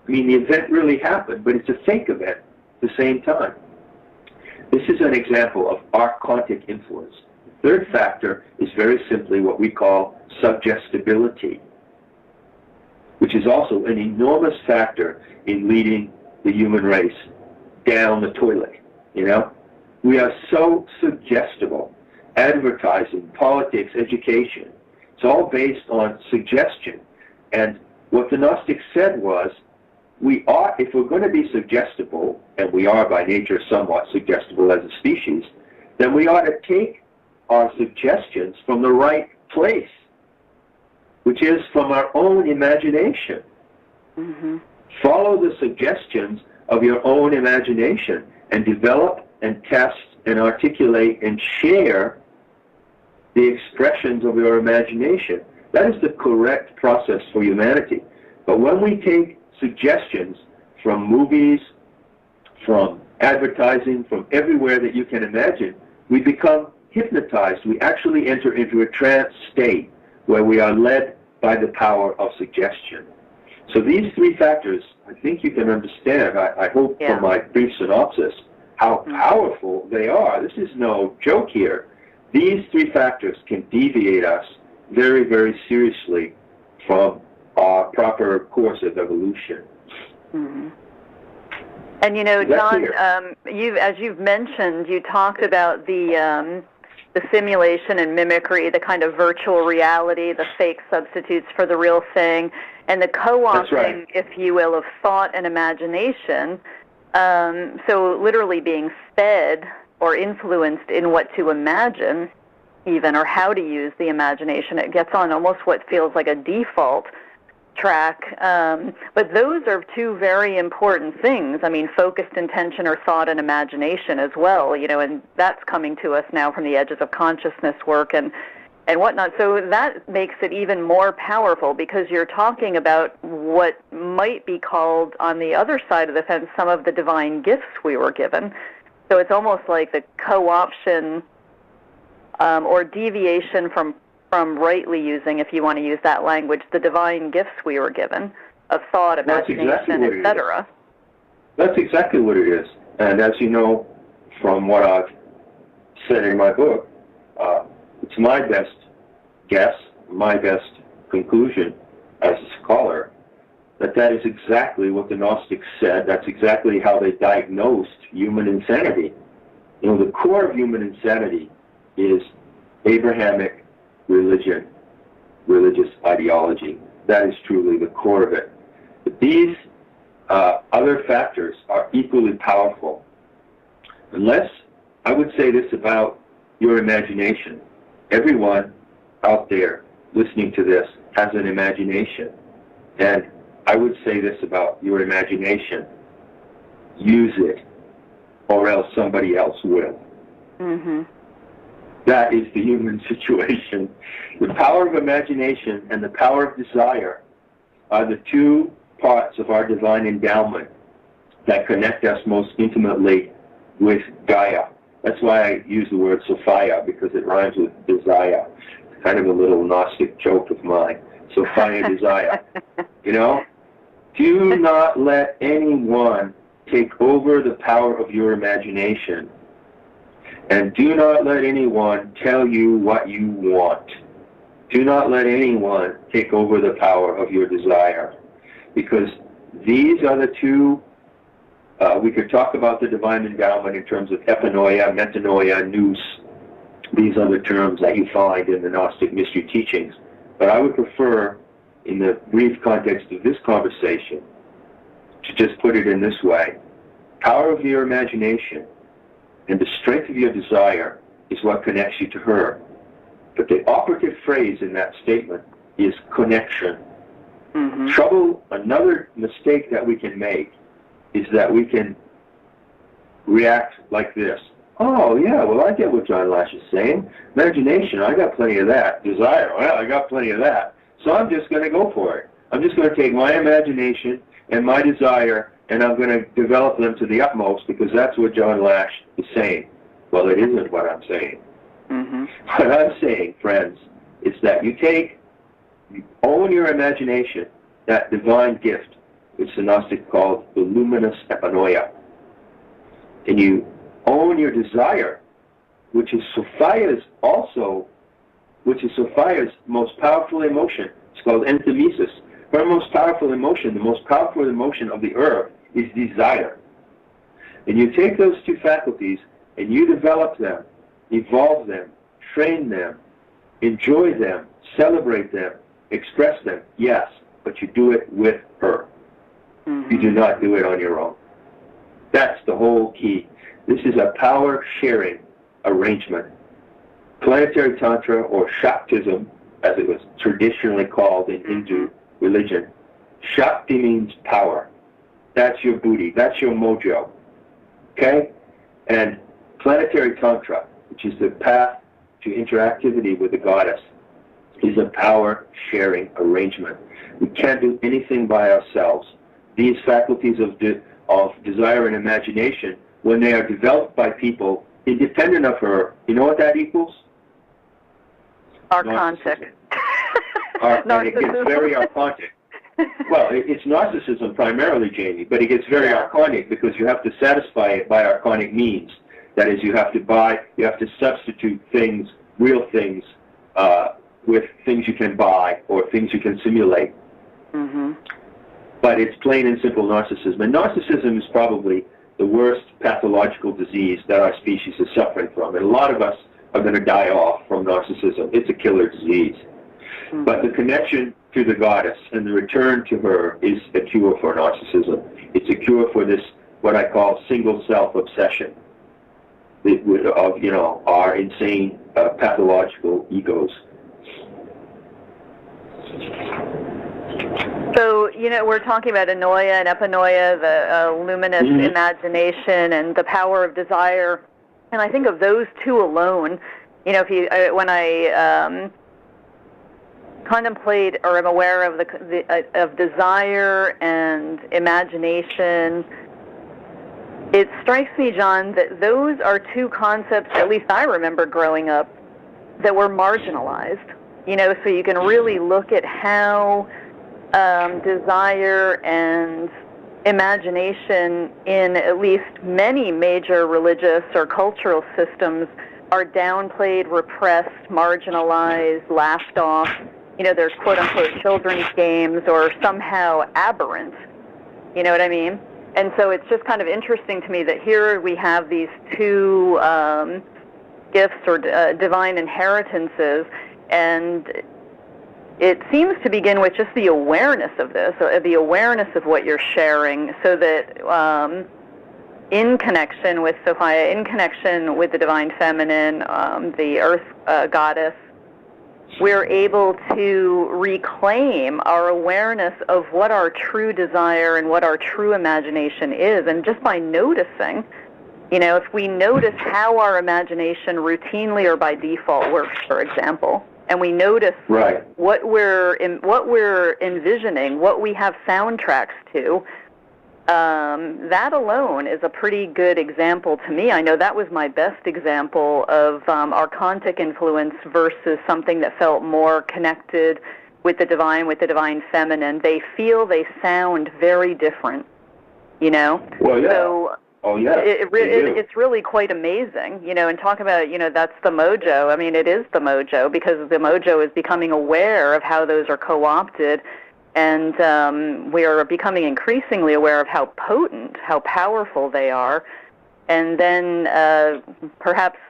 I mean, the event really happened, but it's a fake event at the same time. This is an example of archontic influence. The third factor is very simply what we call suggestibility, which is also an enormous factor in leading the human race. down the toilet, you know? We are so suggestible. Advertising, politics, education, it's all based on suggestion. And what the Gnostics said was, we ought, if we're going to be suggestible, and we are by nature somewhat suggestible as a species, then we ought to take our suggestions from the right place, which is from our own imagination. Mm-hmm. Follow the suggestions of your own imagination and develop and test and articulate and share the expressions of your imagination. That is the correct process for humanity. But when we take suggestions from movies, from advertising, from everywhere that you can imagine, we become hypnotized. We actually enter into a trance state where we are led by the power of suggestion. So these three factors, I think you can understand, I hope from my brief synopsis, how powerful they are. This is no joke here. These three factors can deviate us very, very seriously from our proper course of evolution. Mm-hmm. And you know, John, as you've mentioned, you talked about the simulation and mimicry, the kind of virtual reality, the fake substitutes for the real thing, and the co-opting, if you will, of thought and imagination. So literally being fed or influenced in what to imagine, even, or how to use the imagination. It gets on almost what feels like a default track. But those are two very important things. I mean, focused intention or thought and imagination as well, you know, and that's coming to us now from the Edges of Consciousness work and whatnot. So that makes it even more powerful because you're talking about what might be called, on the other side of the fence, some of the divine gifts we were given. So it's almost like the co-option or deviation from rightly using, if you want to use that language, the divine gifts we were given of thought, imagination, etc. That's exactly what it is. And as you know from what I've said in my book, it's my best guess, my best conclusion as a scholar, that is exactly what the Gnostics said. That's exactly how they diagnosed human insanity. You know, the core of human insanity is Abrahamic religion, religious ideology. That is truly the core of it. But these other factors are equally powerful. Unless, I would say this about your imagination. Everyone out there listening to this has an imagination. And I would say this about your imagination. Use it, or else somebody else will. Mm-hmm. That is the human situation. The power of imagination and the power of desire are the two parts of our divine endowment that connect us most intimately with Gaia. That's why I use the word Sophia, because it rhymes with desire. It's kind of a little Gnostic joke of mine. Sophia desire. You know? Do not let anyone take over the power of your imagination. And do not let anyone tell you what you want. Do not let anyone take over the power of your desire. Because these are the two, we could talk about the divine endowment in terms of epinoia, metanoia, nous, these other terms that you find in the Gnostic mystery teachings. But I would prefer, in the brief context of this conversation, to just put it in this way. Power of your imagination and the strength of your desire is what connects you to her. But the operative phrase in that statement is connection. Mm-hmm. Another mistake that we can make is that we can react like this. Oh, yeah, well, I get what John Lash is saying. Imagination, I got plenty of that. Desire, well, I got plenty of that. So I'm just going to go for it. I'm just going to take my imagination and my desire, and I'm going to develop them to the utmost because that's what John Lash is saying. Well, it isn't what I'm saying. Mm-hmm. What I'm saying, friends, is that you own your imagination, that divine gift, which the Gnostics called the luminous epinoia, and you own your desire, which is Sophia's most powerful emotion. It's called enthemesis. Her most powerful emotion, the most powerful emotion of the earth, is desire. And you take those two faculties and you develop them, evolve them, train them, enjoy them, celebrate them, express them, yes, but you do it with her. You do not do it on your own. That's the whole key. This is a power-sharing arrangement. Planetary Tantra, or Shaktism, as it was traditionally called in Hindu religion. Shakti means power. That's your booty. That's your mojo. Okay? And Planetary Tantra, which is the path to interactivity with the goddess, is a power-sharing arrangement. We can't do anything by ourselves. These faculties of desire and imagination, when they are developed by people independent of her, you know what that equals? Archontic. And it gets very archontic. Well, it's narcissism primarily, Jamie, but it gets very archonic because you have to satisfy it by archonic means. That is, you have to substitute things, real things, with things you can buy or things you can simulate. But it's plain and simple narcissism. And narcissism is probably the worst pathological disease that our species is suffering from. And a lot of us are going to die off from narcissism. It's a killer disease. But the connection to the goddess and the return to her is a cure for narcissism. It's a cure for this, what I call single self obsession of, our insane pathological egos. So, we're talking about anoia and epinoia, the luminous imagination and the power of desire. And I think of those two alone, when I contemplate or am aware of of desire and imagination, it strikes me, John, that those are two concepts, at least I remember growing up, that were marginalized. So you can really look at how desire and imagination in at least many major religious or cultural systems are downplayed, repressed, marginalized, laughed off. There's quote-unquote children's games or somehow aberrant. You know what I mean? And so it's just kind of interesting to me that here we have these two gifts or divine inheritances, and it seems to begin with just the awareness of this, the awareness of what you're sharing, so that in connection with Sophia, in connection with the divine feminine, the earth goddess, we're able to reclaim our awareness of what our true desire and what our true imagination is. And just by noticing, if we notice how our imagination routinely or by default works, for example, and we notice what we're envisioning, what we have soundtracks to, that alone is a pretty good example to me. I know that was my best example of archontic influence versus something that felt more connected with the divine feminine. They sound very different, Well, yeah. So, it's really quite amazing, and talk about, that's the mojo. I mean, it is the mojo because the mojo is becoming aware of how those are co-opted, and we are becoming increasingly aware of how potent, how powerful they are, and then perhaps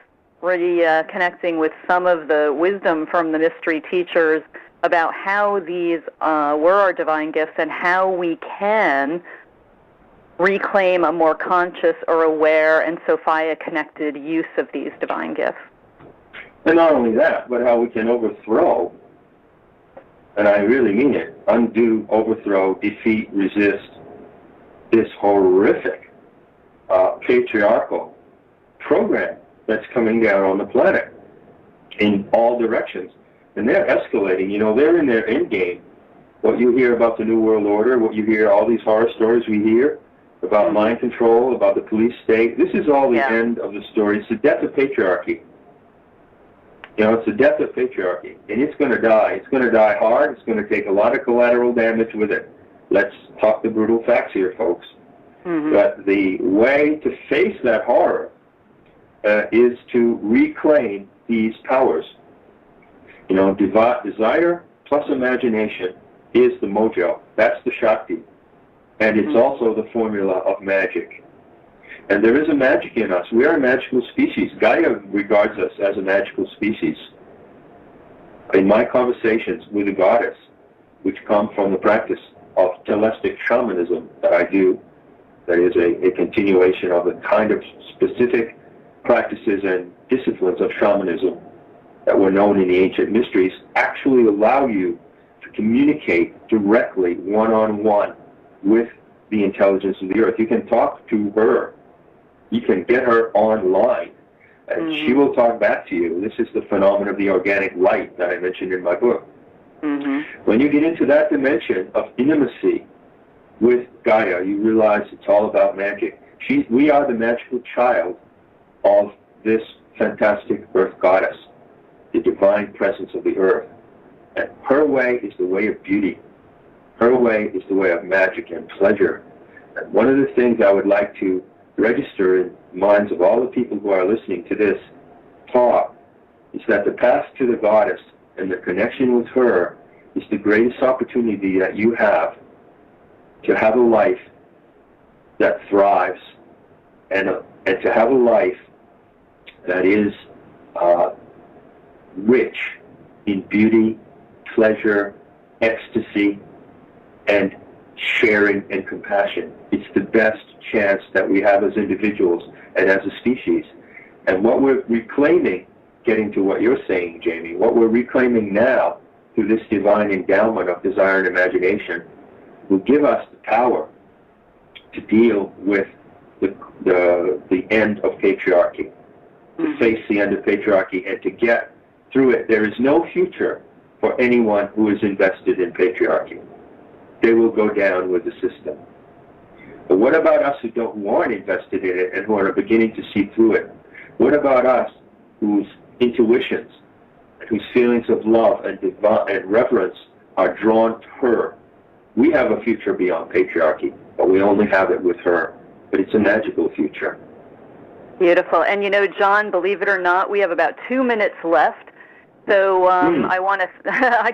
connecting with some of the wisdom from the mystery teachers about how these were our divine gifts and how we can reclaim a more conscious or aware and Sophia-connected use of these divine gifts. And not only that, but how we can overthrow, and I really mean it, undo, overthrow, defeat, resist this horrific patriarchal program that's coming down on the planet in all directions. And they're escalating. They're in their end game. What you hear about the New World Order, what you hear, all these horror stories we hear about mind control, about the police state, this is all the end of the story. It's the death of patriarchy. It's the death of patriarchy, and it's going to die. It's going to die hard. It's going to take a lot of collateral damage with it. Let's talk the brutal facts here, folks. But the way to face that horror is to reclaim these powers. Desire plus imagination is the mojo. That's the Shakti. And it's also the formula of magic. And there is a magic in us. We are a magical species. Gaia regards us as a magical species. In my conversations with the goddess, which come from the practice of telepathic shamanism that I do, that is a continuation of the kind of specific practices and disciplines of shamanism that were known in the ancient mysteries, actually allow you to communicate directly, one-on-one, with the intelligence of the earth. You can talk to her. You can get her online, and she will talk back to you. This is the phenomenon of the organic light that I mentioned in my book. When you get into that dimension of intimacy with Gaia, you realize it's all about magic. We are the magical child of this fantastic earth goddess, the divine presence of the earth. And her way is the way of beauty. Her way is the way of magic and pleasure. And one of the things I would like to register in the minds of all the people who are listening to this talk is that the path to the goddess and the connection with her is the greatest opportunity that you have to have a life that thrives and to have a life that is rich in beauty, pleasure, ecstasy, and sharing and compassion. It's the best chance that we have as individuals and as a species. And what we're reclaiming, getting to what you're saying, Jamie, what we're reclaiming now through this divine endowment of desire and imagination will give us the power to deal with the end of patriarchy, to face the end of patriarchy, and to get through it. There is no future for anyone who is invested in patriarchy. They will go down with the system. But what about us who weren't invested in it and who are beginning to see through it? What about us whose intuitions and whose feelings of love and reverence are drawn to her? We have a future beyond patriarchy, but we only have it with her. But it's a magical future. Beautiful. And you know, John, believe it or not, we have about 2 minutes left. So I want to,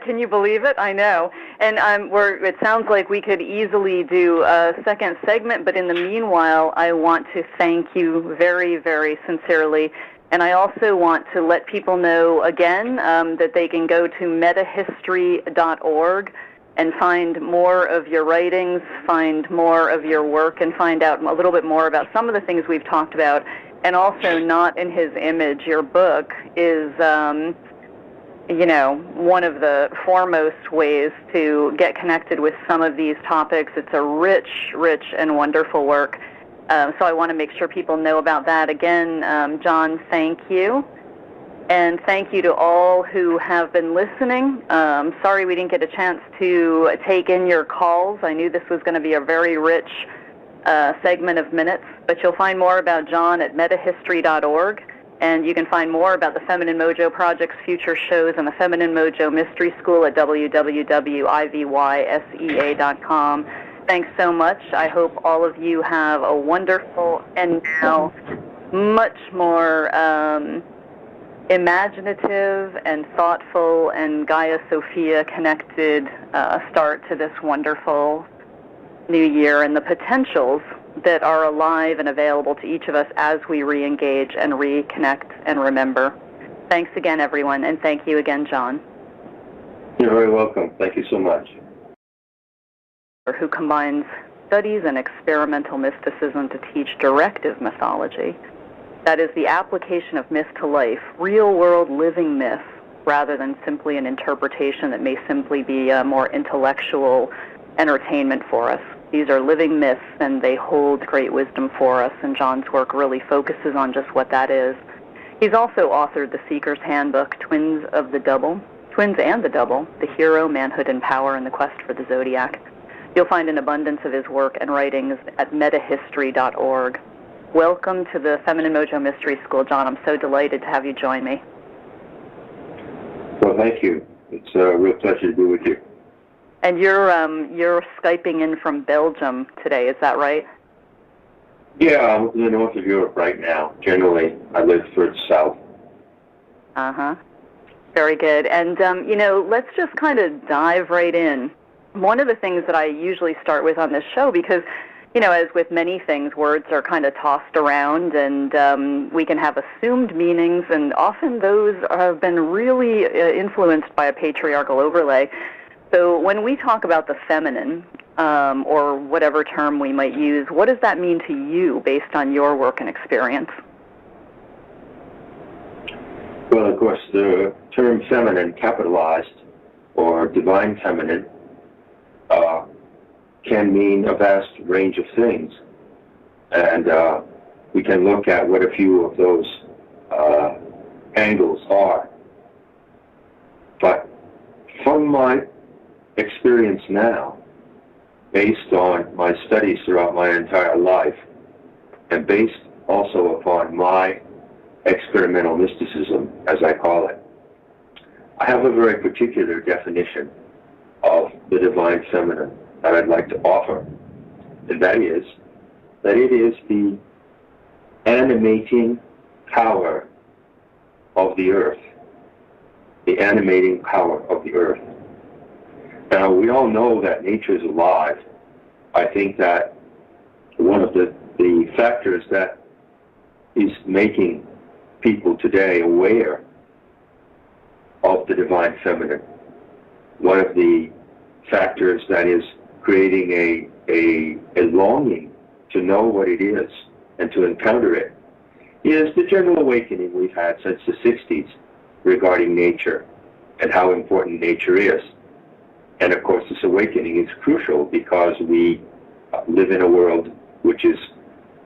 can you believe it? I know. And it sounds like we could easily do a second segment, but in the meanwhile, I want to thank you very, very sincerely. And I also want to let people know again that they can go to metahistory.org and find more of your writings, find more of your work, and find out a little bit more about some of the things we've talked about. And also, Not in His Image, your book is one of the foremost ways to get connected with some of these topics. It's a rich, rich, and wonderful work. So I want to make sure people know about that. Again, John, thank you. And thank you to all who have been listening. Sorry we didn't get a chance to take in your calls. I knew this was going to be a very rich segment of minutes. But you'll find more about John at metahistory.org. And you can find more about the Feminine Mojo Project's future shows and the Feminine Mojo Mystery School at www.ivySea.com. Thanks so much. I hope all of you have a wonderful and now much more imaginative and thoughtful and Gaia Sophia connected start to this wonderful new year and the potentials that are alive and available to each of us as we re-engage and reconnect and remember. Thanks again, everyone, and thank you again, John. You're very welcome. Thank you so much. Who combines studies and experimental mysticism to teach directive mythology. That is the application of myth to life, real-world living myth, rather than simply an interpretation that may simply be a more intellectual entertainment for us. These are living myths, and they hold great wisdom for us, and John's work really focuses on just what that is. He's also authored The Seeker's Handbook, Twins and the Double, The Hero, Manhood and Power, and The Quest for the Zodiac. You'll find an abundance of his work and writings at metahistory.org. Welcome to the Feminine Mojo Mystery School, John. I'm so delighted to have you join me. Well, thank you. It's a real pleasure to be with you. And you're Skyping in from Belgium today, is that right? Yeah, I'm in the north of Europe right now. Generally, I live towards south. Uh-huh. Very good. And, let's just kind of dive right in. One of the things that I usually start with on this show, because, as with many things, words are kind of tossed around, and we can have assumed meanings, and often those have been really influenced by a patriarchal overlay. So when we talk about the feminine, or whatever term we might use, what does that mean to you based on your work and experience? Well, of course, the term feminine, capitalized, or divine feminine, can mean a vast range of things. And we can look at what a few of those angles are. But from my experience now, based on my studies throughout my entire life, and based also upon my experimental mysticism, as I call it, I have a very particular definition of the divine feminine that I'd like to offer. And that is that it is the animating power of the earth. The animating power of the earth. Now, we all know that nature is alive. I think that one of the factors that is making people today aware of the divine feminine, one of the factors that is creating a longing to know what it is and to encounter it, is the general awakening we've had since the 60s regarding nature and how important nature is. And of course, this awakening is crucial because we live in a world which is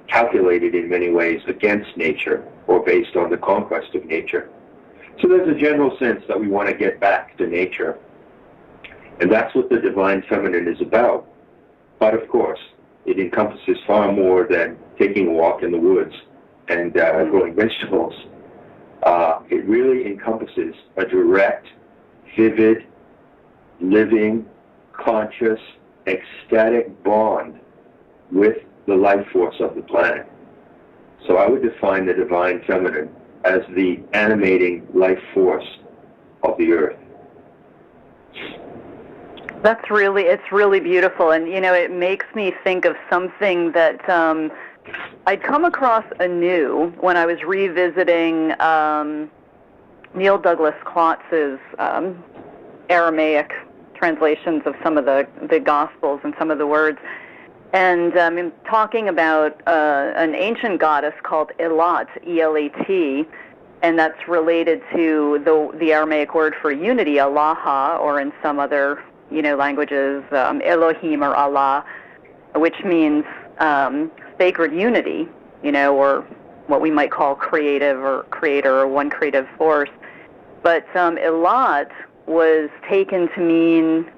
calculated in many ways against nature or based on the conquest of nature. So there's a general sense that we want to get back to nature. And that's what the divine feminine is about. But of course, it encompasses far more than taking a walk in the woods and growing vegetables. It really encompasses a direct, vivid, living, conscious, ecstatic bond with the life force of the planet. So I would define the divine feminine as the animating life force of the earth. It's really beautiful, and it makes me think of something that I'd come across anew when I was revisiting Neil Douglas Klotz's Aramaic translations of some of the Gospels and some of the words, and in talking about an ancient goddess called Elat, E-L-A-T, and that's related to the Aramaic word for unity, Allah, or in some other languages, Elohim or Allah, which means sacred unity, or what we might call creative or creator or one creative force. But Elat was taken to mean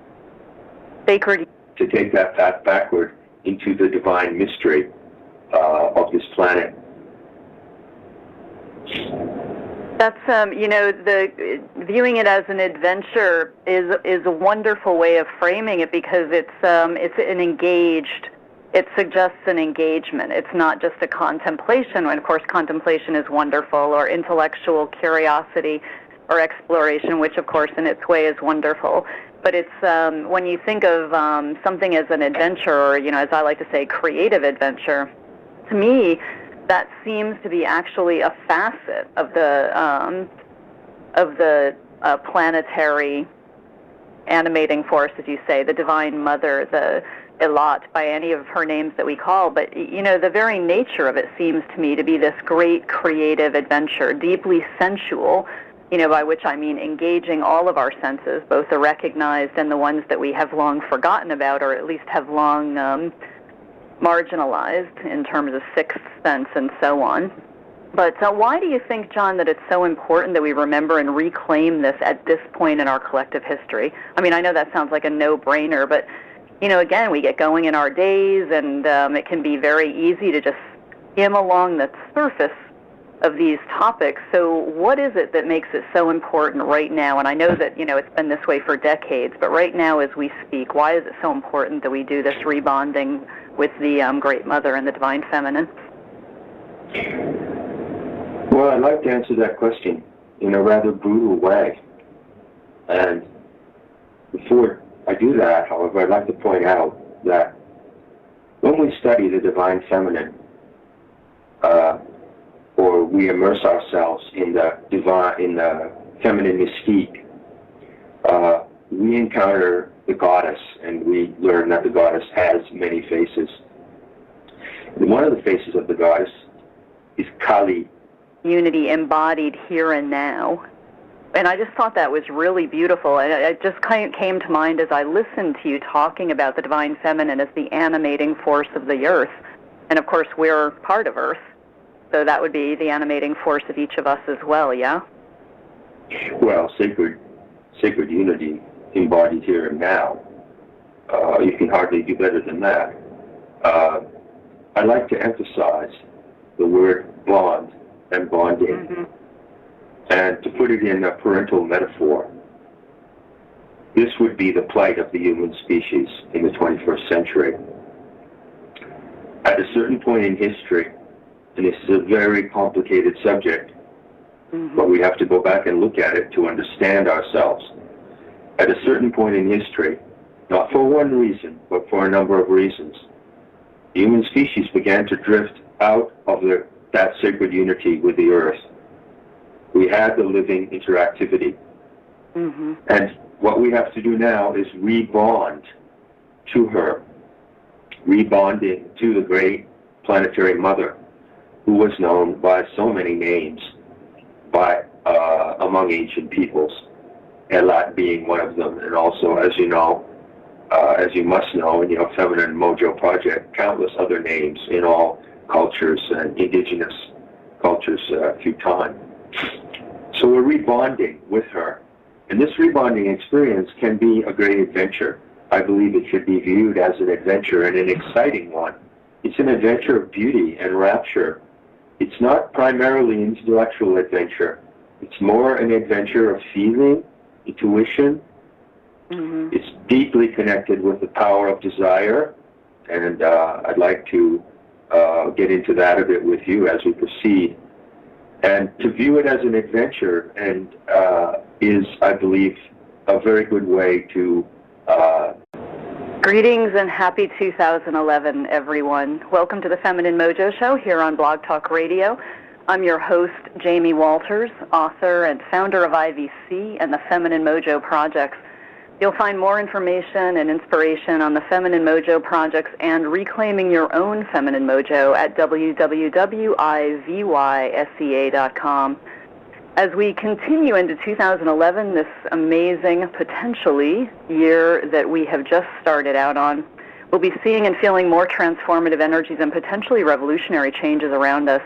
sacred. To take that path backward into the divine mystery of this planet. That's the viewing it as an adventure is a wonderful way of framing it, because it's an engaged. It suggests an engagement. It's not just a contemplation. And of course, contemplation is wonderful, or intellectual curiosity or exploration, which of course in its way is wonderful. But it's when you think of something as an adventure, or as I like to say, creative adventure, to me, that seems to be actually a facet of the planetary animating force, as you say, the Divine Mother, the Elat, by any of her names that we call. But the very nature of it seems to me to be this great creative adventure, deeply sensual. By which I mean engaging all of our senses, both the recognized and the ones that we have long forgotten about, or at least have long marginalized in terms of sixth sense and so on. But why do you think, John, that it's so important that we remember and reclaim this at this point in our collective history? I mean, I know that sounds like a no-brainer, but, again, we get going in our days, and it can be very easy to just skim along the surface of these topics. So what is it that makes it so important right now? And I know that, it's been this way for decades, but right now as we speak, why is it so important that we do this rebonding with the Great Mother and the Divine Feminine? Well, I'd like to answer that question in a rather brutal way. And before I do that, however, I'd like to point out that when we study the divine feminine, or we immerse ourselves in the feminine mystique, we encounter the goddess, and we learn that the goddess has many faces. And one of the faces of the goddess is Kali. Unity embodied here and now. And I just thought that was really beautiful. And it just kind of came to mind as I listened to you talking about the divine feminine as the animating force of the earth. And of course, we're part of earth. So that would be the animating force of each of us as well, yeah? Well, sacred unity embodied here and now. You can hardly do better than that. I like to emphasize the word bond and bonding. Mm-hmm. And to put it in a parental metaphor, this would be the plight of the human species in the 21st century. At a certain point in history, and this is a very complicated subject, mm-hmm. but we have to go back and look at it to understand ourselves. At a certain point in history, not for one reason, but for a number of reasons, the human species began to drift out of that sacred unity with the earth. We had the living interactivity. Mm-hmm. And what we have to do now is rebond to her, rebonding to the great planetary mother, who was known by so many names among ancient peoples, Elat being one of them, and also, as you know, as you must know in your Feminine Mojo project, countless other names in all cultures and indigenous cultures through time. So we're rebonding with her. And this rebonding experience can be a great adventure. I believe it should be viewed as an adventure, and an exciting one. It's an adventure of beauty and rapture. It's not primarily an intellectual adventure. It's more an adventure of feeling, intuition. Mm-hmm. It's deeply connected with the power of desire, and I'd like to get into that a bit with you as we proceed. And to view it as an adventure is, I believe, a very good way to... Greetings and happy 2011, everyone. Welcome to the Feminine Mojo Show here on Blog Talk Radio. I'm your host, Jamie Walters, author and founder of IVC and the Feminine Mojo Projects. You'll find more information and inspiration on the Feminine Mojo Projects and reclaiming your own Feminine Mojo at www.ivysea.com. As we continue into 2011, this amazing, potentially, year that we have just started out on, we'll be seeing and feeling more transformative energies and potentially revolutionary changes around us.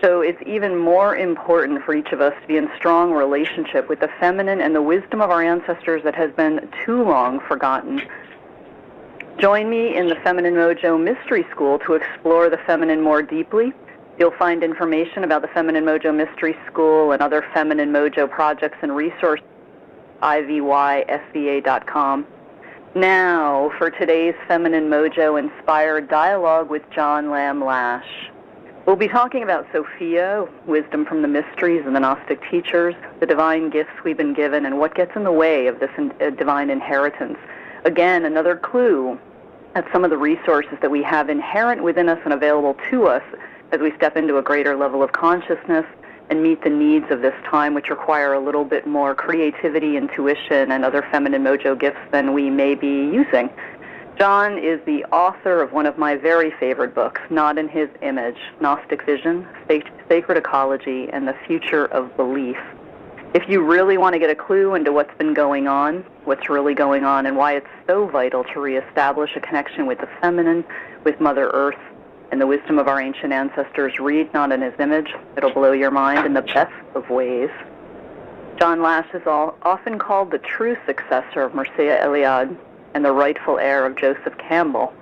So it's even more important for each of us to be in strong relationship with the feminine and the wisdom of our ancestors that has been too long forgotten. Join me in the Feminine Mojo Mystery School to explore the feminine more deeply. You'll find information about the Feminine Mojo Mystery School and other Feminine Mojo projects and resources at ivysea.com. Now, for today's Feminine Mojo-inspired dialogue with John Lamb Lash. We'll be talking about Sophia, wisdom from the mysteries and the Gnostic teachers, the divine gifts we've been given, and what gets in the way of this divine inheritance. Again, another clue at some of the resources that we have inherent within us and available to us as we step into a greater level of consciousness and meet the needs of this time, which require a little bit more creativity, intuition, and other feminine mojo gifts than we may be using. John is the author of one of my very favorite books, Not in His Image, Gnostic Vision, Sacred Ecology, and the Future of Belief. If you really want to get a clue into what's been going on, what's really going on, and why it's so vital to reestablish a connection with the feminine, with Mother Earth, and the wisdom of our ancient ancestors, read Not in His Image. It'll blow your mind in the best of ways. John Lash is often called the true successor of Mircea Eliade and the rightful heir of Joseph Campbell.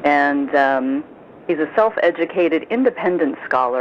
And he's a self-educated, independent scholar